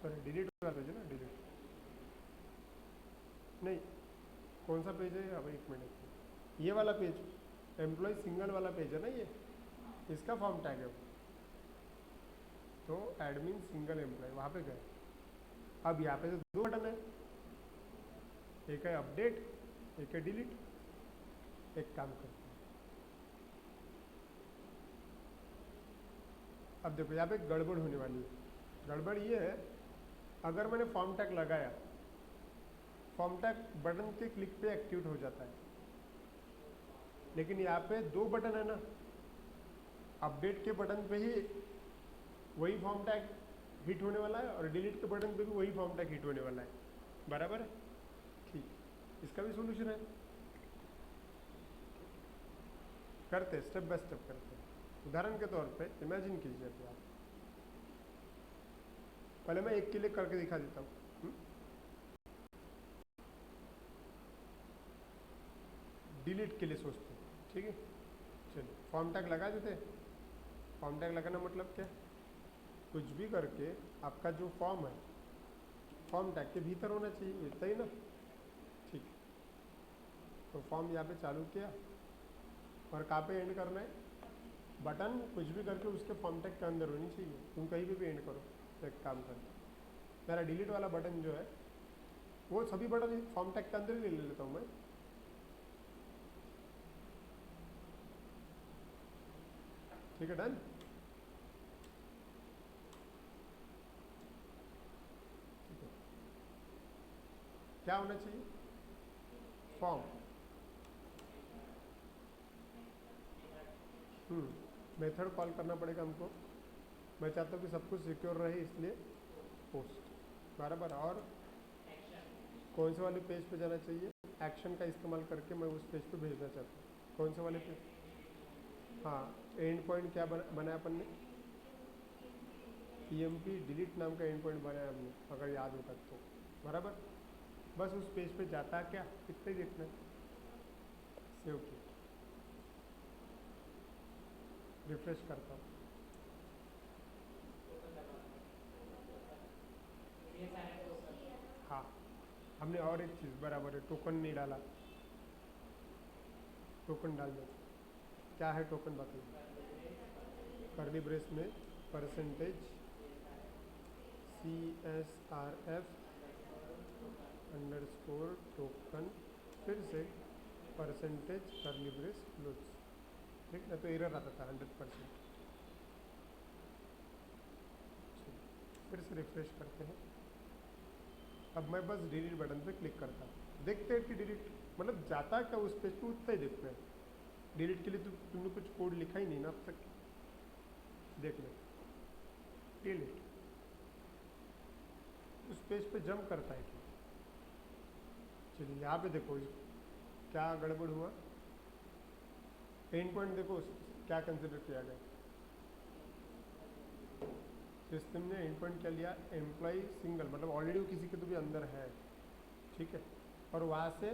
Speaker 1: सॉरी डिलीट कर दीजिए ना, डिलीट नहीं, कौन सा पेज है, अब एक मिनट, ये वाला पेज, एम्प्लॉय सिंगल वाला पेज है ना ये, इसका फॉर्म टैग है वो, तो एडमिन सिंगल एम्प्लॉय वहाँ पे गए। अब यहाँ पे तो दो बटन है, एक है अपडेट, एक है डिलीट। एक काम करते हैं, अब देखो यहाँ पे गड़बड़ होने वाली है। गड़बड़ ये है, अगर मैंने फॉर्म टैग लगाया, फॉर्म टैग बटन के क्लिक पे एक्टिवेट हो जाता है, लेकिन यहाँ पे दो बटन है ना, अपडेट के बटन पे ही वही फॉर्म टैग हिट होने वाला है और डिलीट के बटन पे भी वही फॉर्म टैग हिट होने वाला है, बराबर है, ठीक। इसका भी सोल्यूशन है, करते स्टेप बाय स्टेप करते हैं। उदाहरण के तौर पे इमेजिन कीजिए अभी आप, पहले मैं एक क्लिक करके दिखा देता हूँ। डिलीट के लिए सोचते हैं, ठीक है, चलिए फॉर्म टैग लगा देते हैं। फॉर्म टैग लगाना मतलब क्या, कुछ भी करके आपका जो फॉर्म है फॉर्म टैग के भीतर होना चाहिए, इतना ही ना, ठीक। तो फॉर्म यहाँ पे चालू किया और कहाँ पे एंड करना है, बटन कुछ भी करके उसके फॉर्म टैग के अंदर होनी चाहिए, तुम कहीं भी एंड करो। तो एक काम करते, मेरा डिलीट वाला बटन जो है वो सभी बटन फॉर्म टैग के अंदर ही ले लेता हूँ मैं, ठीक है, डन। ठीक है, क्या होना चाहिए, फॉर्म, मेथड कॉल करना पड़ेगा हमको। मैं चाहता हूँ कि सब कुछ सिक्योर रहे, इसलिए पोस्ट, बराबर। और कौन से वाले पेज पे जाना चाहिए, एक्शन का इस्तेमाल करके मैं उस पेज पे भेजना चाहता हूँ। कौन से वाले पेज, हाँ, एंड पॉइंट क्या बनाया अपन ने, EMP डिलीट नाम का एंड पॉइंट बनाया हमने, अगर याद होता तो, बराबर। बस उस पेज पे जाता क्या, इतना ही देखना है, सेव किया। रिफ्रेश करता हूँ। हाँ, हमने और एक चीज़ बराबर है, टोकन नहीं डाला, टोकन डाल दो। क्या है टोकन बताइए। कर्ली ब्रेस में परसेंटेज CSRF अंडरस्कोर टोकन, फिर से परसेंटेज कर्ली ब्रेस क्लोज। ठीक है, तो एरर आता था 100%। फिर से रिफ्रेश करते हैं। अब मैं बस डिलीट बटन पे क्लिक करता हूँ, देखते हैं कि डिलीट मतलब जाता क्या उस पेज पे, उतना ही देखते हैं। डिलीट के लिए तो तुमने कुछ कोड लिखा ही नहीं ना अब तक। देख लो, डिलीट उस पेज पे जंप करता है क्या? चलिए यहाँ पे देखो क्या गड़बड़ हुआ। एंड पॉइंट देखो क्या कंसिडर किया गया। सिस्टम ने एंड पॉइंट क्या लिया, एम्प्लॉय सिंगल, मतलब ऑलरेडी वो किसी के तो भी अंदर है, ठीक है, और वहाँ से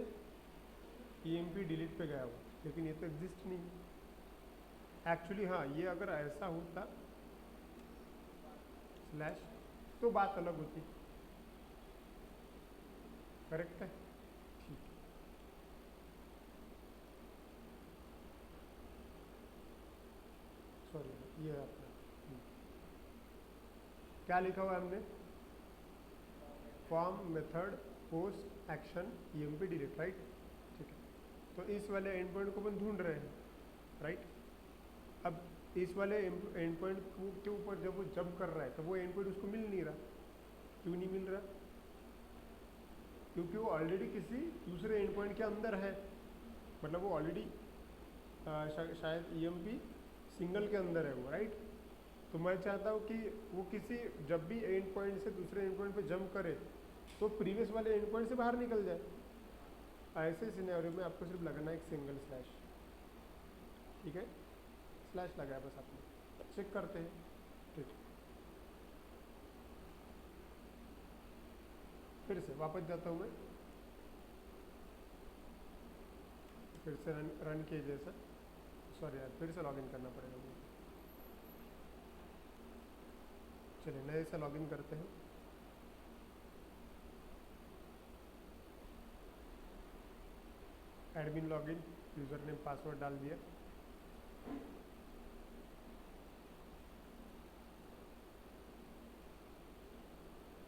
Speaker 1: EMP डिलीट पे गया हुआ, लेकिन ये तो एग्जिस्ट नहीं एक्चुअली। हाँ, ये अगर ऐसा होता स्लैश तो बात अलग होती। करेक्ट है, ठीक है। सॉरी, ये आपने क्या लिखा हुआ है हमने, form method post action EMP delete, right. ठीक है, तो इस वाले एंड पॉइंट को अपन ढूंढ रहे हैं, राइट। अब इस वाले एंड पॉइंट के ऊपर जब वो जंप कर रहा है तो वो एंड पॉइंट उसको मिल नहीं रहा। क्यों नहीं मिल रहा? क्योंकि वो ऑलरेडी किसी दूसरे एंड पॉइंट के अंदर है, मतलब वो ऑलरेडी शायद EMP सिंगल के अंदर है वो, राइट। तो मैं चाहता हूँ कि वो किसी जब भी एंड पॉइंट से दूसरे एंड पॉइंट पे जंप करे तो प्रीवियस वाले एंड पॉइंट से बाहर निकल जाए। ऐसे सिनेरियो में आपको सिर्फ लगाना है एक सिंगल स्लैश, ठीक है, स्लैश लगाया बस आपने। चेक करते हैं, ठीक है। फिर से वापस जाता हूँ मैं, फिर से रन किए जैसा। सॉरी यार, फिर से लॉगिन करना पड़ेगा मुझे। चलिए नए से लॉगिन करते हैं। Admin login, user name password डाल दिया।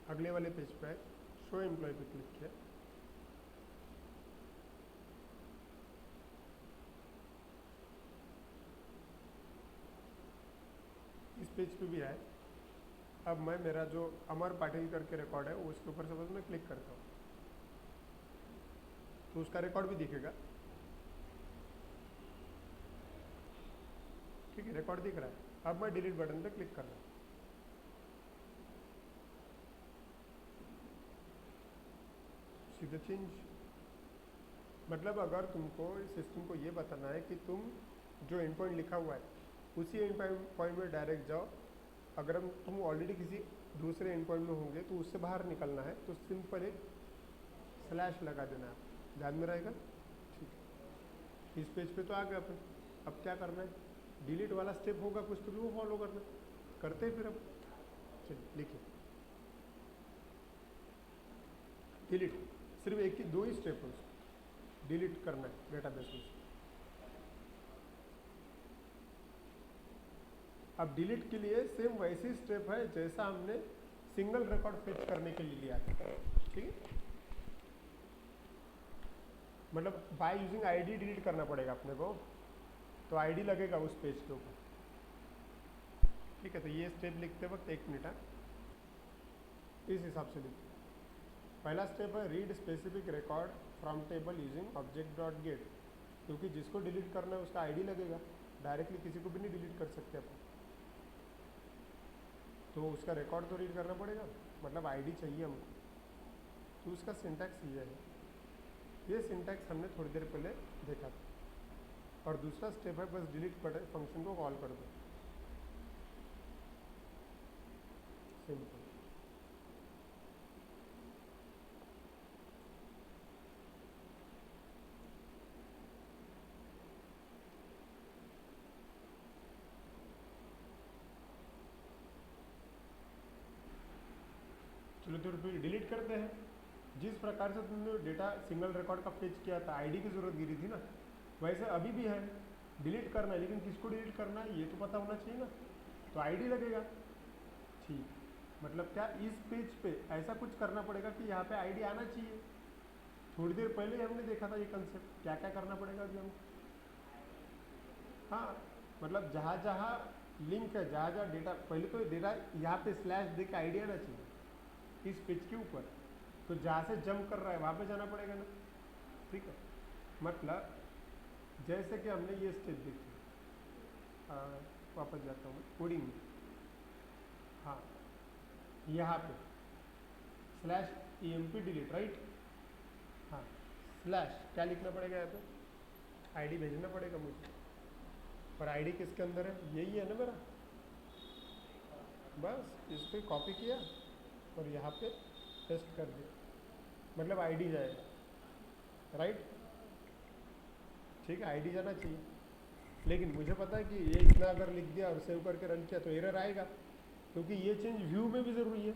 Speaker 1: अगले वाले पेज पे आए, शो एम्प्लॉय पे क्लिक किया। इस पेज पे भी आए। अब मैं मेरा जो अमर पाटिल करके रिकॉर्ड है उसके ऊपर सपोज मैं क्लिक करता हूँ तो उसका रिकॉर्ड भी दिखेगा, ठीक है, रिकॉर्ड दिख रहा है। अब मैं डिलीट बटन पे क्लिक कर रहा हूँ। सीधे चेंज, मतलब अगर तुमको सिस्टम को ये बताना है कि तुम जो एंड पॉइंट लिखा हुआ है उसी एंड पॉइंट में डायरेक्ट जाओ, अगर तुम ऑलरेडी किसी दूसरे एंड पॉइंट में होंगे तो उससे बाहर निकलना है तो सिंपल एक स्लैश लगा देना है। ध्यान में रहेगा, ठीक है। इस पेज पे तो आ गया अपन। अब क्या करना है, डिलीट वाला स्टेप होगा कुछ तो भी वो फॉलो करना करते हैं। फिर अब चलिए लिखिए डिलीट, सिर्फ एक ही दो ही स्टेप है उसको डिलीट करना है डेटाबेस में। अब डिलीट के लिए सेम वैसी स्टेप है जैसा हमने सिंगल रिकॉर्ड फेच करने के लिए लिया था, ठीक है। मतलब बाय यूजिंग आईडी डिलीट करना पड़ेगा अपने को, तो आईडी लगेगा उस पेज के ऊपर, ठीक है। तो ये स्टेप लिखते वक्त 1 मिनट है, इस हिसाब से लिखते। पहला स्टेप है read specific record from table using object dot gate, क्योंकि जिसको डिलीट करना है उसका आईडी लगेगा, डायरेक्टली किसी को भी नहीं डिलीट कर सकते अपन, तो उसका रिकॉर्ड तो रीड करना पड़ेगा, मतलब आईडी चाहिए हमको। तो उसका सिंटैक्स ये है, ये सिंटैक्स हमने थोड़ी देर पहले देखा था। और दूसरा स्टेप है बस डिलीट बटन फंक्शन को कॉल कर दो, सिंपल। फिर डिलीट करते हैं। जिस प्रकार से तुमने डेटा सिंगल रिकॉर्ड का फेच किया था, आईडी की ज़रूरत गिरी थी ना, वैसे अभी भी है, डिलीट करना है, लेकिन किसको डिलीट करना है ये तो पता होना चाहिए ना, तो आईडी लगेगा। ठीक, मतलब क्या इस पेज पे ऐसा कुछ करना पड़ेगा कि यहाँ पे आईडी आना चाहिए। थोड़ी देर पहले हमने देखा था ये कंसेप्ट, क्या क्या करना पड़ेगा अभी हम। हाँ, मतलब जहाँ जहाँ लिंक है, जहाँ जहाँ डेटा, पहले तो डेटा यहाँ पे स्लैश दे के आईडी आना चाहिए इस पेज के ऊपर, तो जहाँ से जंप कर रहा है वहाँ पे जाना पड़ेगा ना। ठीक है, मतलब जैसे कि हमने ये स्टेप देखी, वापस जाता हूँ कोडिंग में। हाँ, यहाँ पे स्लैश EMP डिलीट, राइट। हाँ, स्लैश क्या लिखना पड़ेगा यहाँ पे, आईडी भेजना पड़ेगा मुझे, और आईडी किसके अंदर है, यही है ना मेरा। बस इस पर कॉपी किया और यहाँ पे पेस्ट कर दिया, मतलब आईडी जाएगा, राइट। ठीक है, आईडी जाना चाहिए, लेकिन मुझे पता है कि ये इतना अगर लिख दिया और सेव करके रन किया तो एरर आएगा, क्योंकि ये चेंज व्यू में भी ज़रूरी है,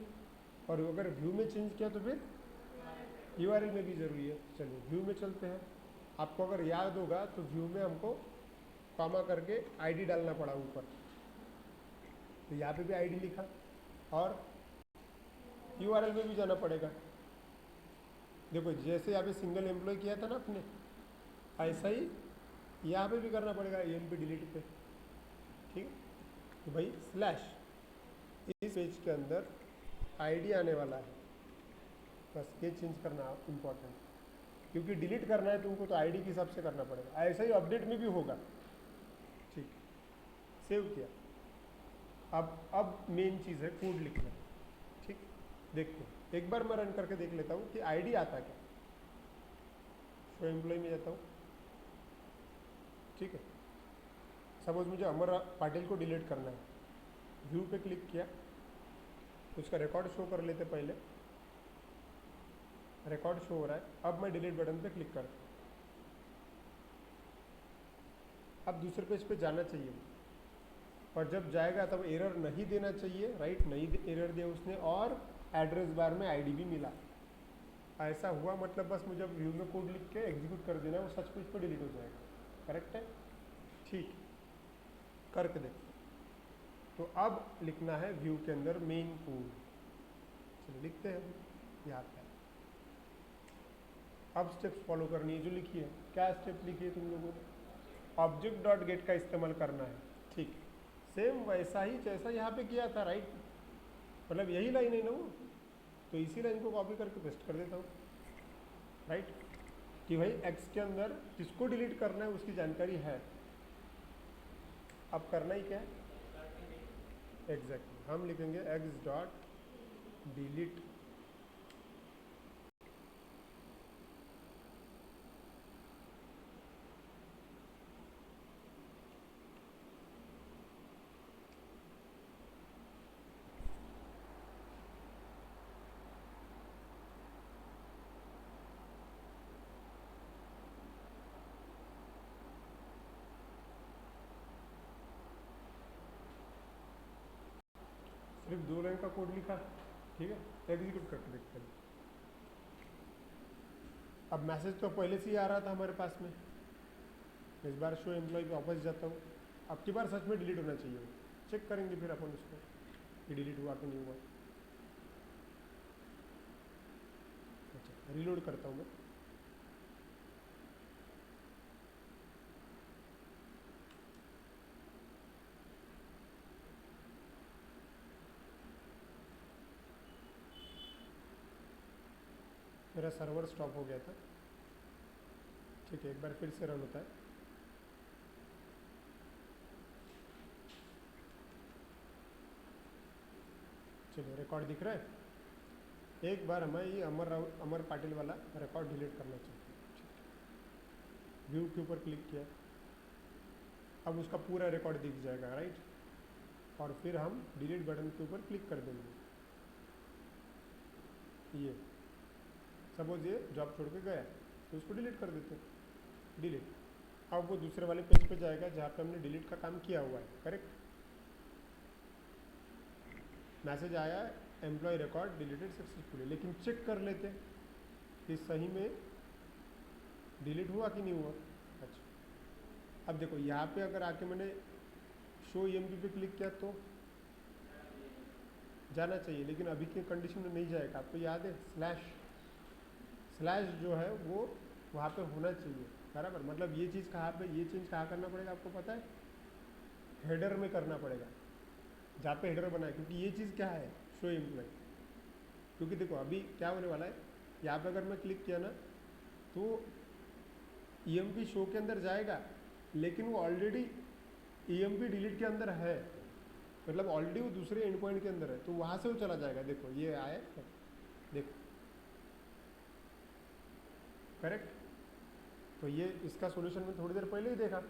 Speaker 1: और अगर व्यू में चेंज किया तो फिर URL में भी ज़रूरी है। चलिए व्यू में चलते हैं। आपको अगर याद होगा तो व्यू में हमको कॉमा करके आईडी डालना पड़ा ऊपर, तो यहाँ पे भी आईडी लिखा, और URL में भी जाना पड़ेगा। देखो जैसे यहाँ पे सिंगल एम्प्लॉय किया था ना आपने, ऐसा ही यहाँ पे भी करना पड़ेगा EMP डिलीट पे। ठीक है, तो भाई स्लैश इस पेज के अंदर आईडी आने वाला है, बस ये चेंज करना इम्पोर्टेंट, क्योंकि डिलीट करना है तुमको तो आईडी के हिसाब से करना पड़ेगा। ऐसा ही अपडेट में भी होगा। ठीक, सेव किया। अब मेन चीज़ है कोड लिखना। ठीक, देखते हैं, एक बार मैं रन करके देख लेता हूँ कि आईडी आता क्या। शो एम्प्लॉय में जाता हूँ। ठीक है, सपोज मुझे अमर पाटिल को डिलीट करना है, व्यू पे क्लिक किया, उसका रिकॉर्ड शो कर लेते पहले। रिकॉर्ड शो हो रहा है, अब मैं डिलीट बटन पे क्लिक करता हूँ। अब दूसरे पेज पे जाना चाहिए, और जब जाएगा तब एरर नहीं देना चाहिए, राइट, नहीं एरर दिया उसने, और एड्रेस बार में आईडी भी मिला। ऐसा हुआ मतलब बस मुझे व्यू में कोड लिख के एग्जीक्यूट कर देना है, वो सच पेज पर डिलीट हो जाएगा। करेक्ट है। ठीक, करके देखो। तो अब लिखना है व्यू के अंदर मेन कोड। चलिए लिखते हैं यहाँ पे। अब स्टेप्स फॉलो करनी है जो लिखी है। क्या स्टेप लिखी है तुम लोगों ने, ऑब्जेक्ट डॉट गेट का इस्तेमाल करना है। ठीक, सेम वैसा ही जैसा यहाँ पे किया था, राइट, मतलब यही लाइन है ना वो, तो इसी लाइन को कॉपी करके पेस्ट कर देता हूँ, राइट, कि भाई एक्स के अंदर किसको डिलीट करना है उसकी जानकारी है। अब करना ही क्या है, एग्जैक्टली हम लिखेंगे एक्स डॉट डिलीट। सिर्फ 2 लाइन का कोड लिखा, ठीक है, एग्जीक्यूट करके देखते हैं। अब मैसेज तो पहले से ही आ रहा था हमारे पास में। इस बार शो एम्प्लॉय पे वापस जाता हूँ। अब की बार सच में डिलीट होना चाहिए, चेक करेंगे फिर अपन उसको कि डिलीट हुआ कि नहीं हुआ। अच्छा, रीलोड करता हूँ मैं। मेरा सर्वर स्टॉप हो गया था। ठीक है, एक बार फिर से रन होता है। चलिए रिकॉर्ड दिख रहा है। एक बार हमें ये अमर पाटिल वाला रिकॉर्ड डिलीट करना चाहिए। व्यू के ऊपर क्लिक किया, अब उसका पूरा रिकॉर्ड दिख जाएगा, राइट, और फिर हम डिलीट बटन के ऊपर क्लिक कर देंगे। ये सपोज ये जॉब छोड़ के गया तो उसको डिलीट कर देते हैं, डिलीट। अब वो दूसरे वाले पेज पे जाएगा जहाँ पे हमने डिलीट का काम किया हुआ है, करेक्ट। मैसेज आया एम्प्लॉय रिकॉर्ड डिलीटेड सक्सेसफुली, लेकिन चेक कर लेते कि सही में डिलीट हुआ कि नहीं हुआ। अच्छा, अब देखो यहाँ पे अगर आके मैंने शो EMP पे क्लिक किया तो जाना चाहिए, लेकिन अभी के कंडीशन में नहीं जाएगा। आपको याद है स्लैश जो है वो वहाँ पे होना चाहिए, बराबर। मतलब ये चीज़ कहाँ पे, ये चेंज कहाँ करना पड़ेगा आपको पता है, हेडर में करना पड़ेगा, जहाँ पे हेडर बनाए, क्योंकि ये चीज़ क्या है, शो एम्प्लॉय। क्योंकि देखो अभी क्या होने वाला है, यहाँ पे अगर मैं क्लिक किया ना तो EMP शो के अंदर जाएगा, लेकिन वो ऑलरेडी EMP डिलीट के अंदर है, मतलब ऑलरेडी वो दूसरे एंड पॉइंट के अंदर है, तो वहाँ से वो चला जाएगा। देखो ये आया, देखो करेक्ट। तो ये इसका सॉल्यूशन में थोड़ी देर पहले ही देखा।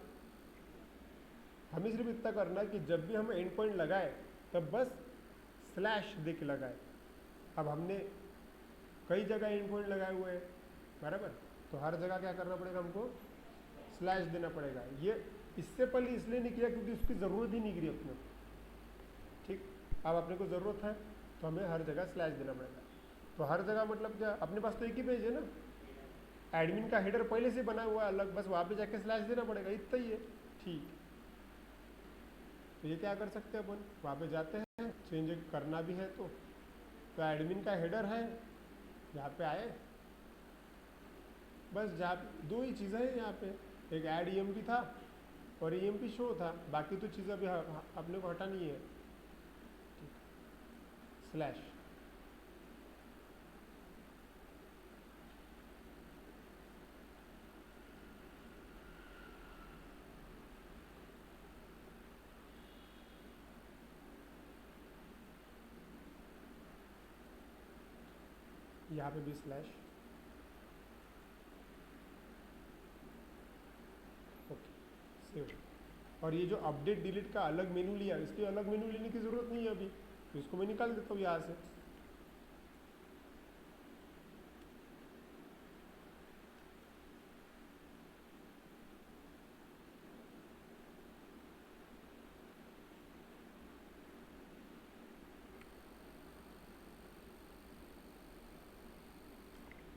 Speaker 1: हमें सिर्फ इतना करना है कि जब भी हम एंड पॉइंट लगाए तब बस स्लैश दे के लगाए। अब हमने कई जगह एंड पॉइंट लगाए हुए हैं, बराबर, तो हर जगह क्या करना पड़ेगा, हमको स्लैश देना पड़ेगा। ये इससे पहले इसलिए नहीं किया क्योंकि उसकी ज़रूरत ही नहीं गिरी अपने को, ठीक। अब अपने को ज़रूरत है तो हमें हर जगह स्लैश देना पड़ेगा। तो हर जगह मतलब क्या, अपने पास तो एक ही पेज है ना, एडमिन का हेडर पहले से बना हुआ है अलग, बस वहाँ पे जाके स्लैश देना पड़ेगा, इतना ही है, ठीक। तो ये क्या कर सकते हैं अपन, वहाँ पे जाते हैं, चेंज करना भी है तो एडमिन का हेडर है, यहाँ पे आए, बस जहाँ दो ही चीज़ें हैं यहाँ पे, एक ऐड EMP था और EMP शो था, बाकी तो चीज़ें अभी अपने को हटानी है, स्लैश। यहाँ पे भी स्लैश, ओके सेव। और ये जो अपडेट डिलीट का अलग मेनू लिया, इसकी अलग मेनू लेने की ज़रूरत नहीं है अभी, तो इसको मैं निकाल देता हूँ यहाँ से।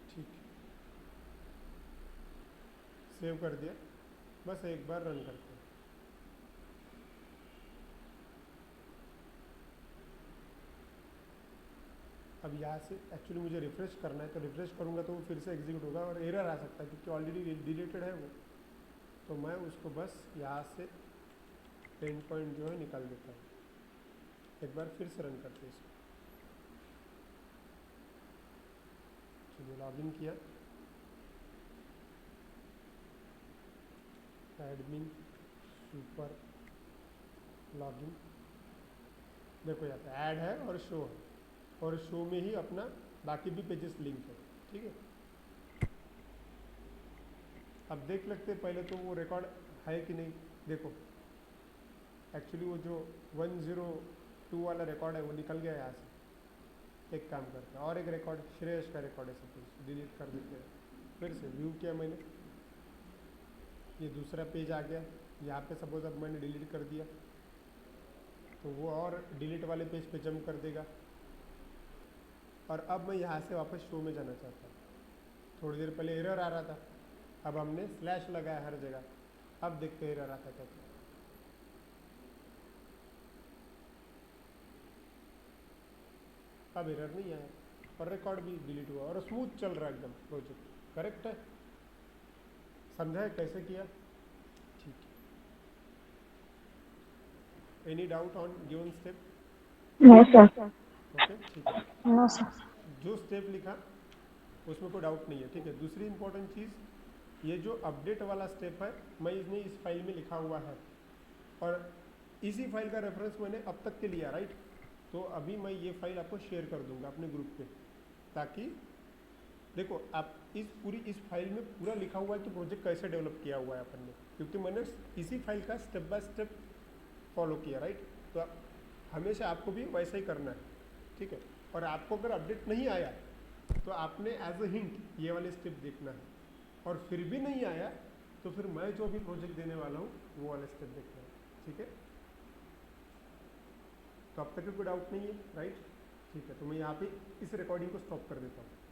Speaker 1: ठीक, सेव कर दिया, बस एक बार रन करते हैं। अब यहाँ से एक्चुअली मुझे रिफ्रेश करना है, तो रिफ्रेश करूँगा तो वो फिर से एग्जीक्यूट होगा और एरर आ सकता है क्योंकि ऑलरेडी डिलीटेड है वो। तो मैं उसको बस यहाँ से एंड पॉइंट जो है निकाल देता हूँ। एक बार फिर से रन करते हैं इसको। चलिए लॉगिन किया, एडमिन सुपर लॉगिन, देखो यहाँ पे ऐड है और शो है, और शो में ही अपना बाकी भी पेजेस लिंक है, ठीक है। अब देख लेते हैं पहले तो वो रिकॉर्ड है कि नहीं। देखो एक्चुअली वो जो 102 वाला रिकॉर्ड है वो निकल गया यहाँ से। एक काम करते हैं, और एक रिकॉर्ड श्रेयस का रिकॉर्ड है, सपोज डिलीट कर देते हैं। फिर से व्यू किया मैंने, ये दूसरा पेज आ गया, यहाँ पे सपोज अब मैंने डिलीट कर दिया तो वो और डिलीट वाले पेज पे जंप कर देगा। और अब मैं यहाँ से वापस शो में जाना चाहता हूँ। थोड़ी देर पहले एरर आ रहा था, अब हमने स्लैश लगाया हर जगह, अब देखते एरर आता क्या। अब एरर नहीं आया और रिकॉर्ड भी डिलीट हुआ और स्मूथ चल रहा है एकदम प्रोजेक्ट, करेक्ट है। समझा है कैसे किया, ठीक है। Any doubt on given step?
Speaker 2: No sir.
Speaker 1: Okay ठीक है,
Speaker 2: नो सर।
Speaker 1: जो स्टेप लिखा उसमें कोई डाउट नहीं है, ठीक है। दूसरी इंपॉर्टेंट चीज़, ये जो अपडेट वाला स्टेप है मैं इसने इस फाइल में लिखा हुआ है और इसी फाइल का रेफरेंस मैंने अब तक के लिया, राइट। तो अभी मैं ये फाइल आपको शेयर कर दूंगा अपने ग्रुप पे, ताकि देखो आप इस फाइल में पूरा लिखा हुआ है कि प्रोजेक्ट कैसे डेवलप किया हुआ है अपन ने, क्योंकि मैंने इसी फाइल का स्टेप बाय स्टेप फॉलो किया, राइट। तो हमेशा आपको भी वैसा ही करना है, ठीक है। और आपको अगर अपडेट नहीं आया तो आपने एज अ हिंट ये वाले स्टेप देखना है, और फिर भी नहीं आया तो फिर मैं जो भी प्रोजेक्ट देने वाला हूँ वो वाले स्टेप देखना है, ठीक है। तो अब तक कोई डाउट नहीं है, राइट। ठीक है, तो मैं यहाँ पे इस रिकॉर्डिंग को स्टॉप कर देता हूँ।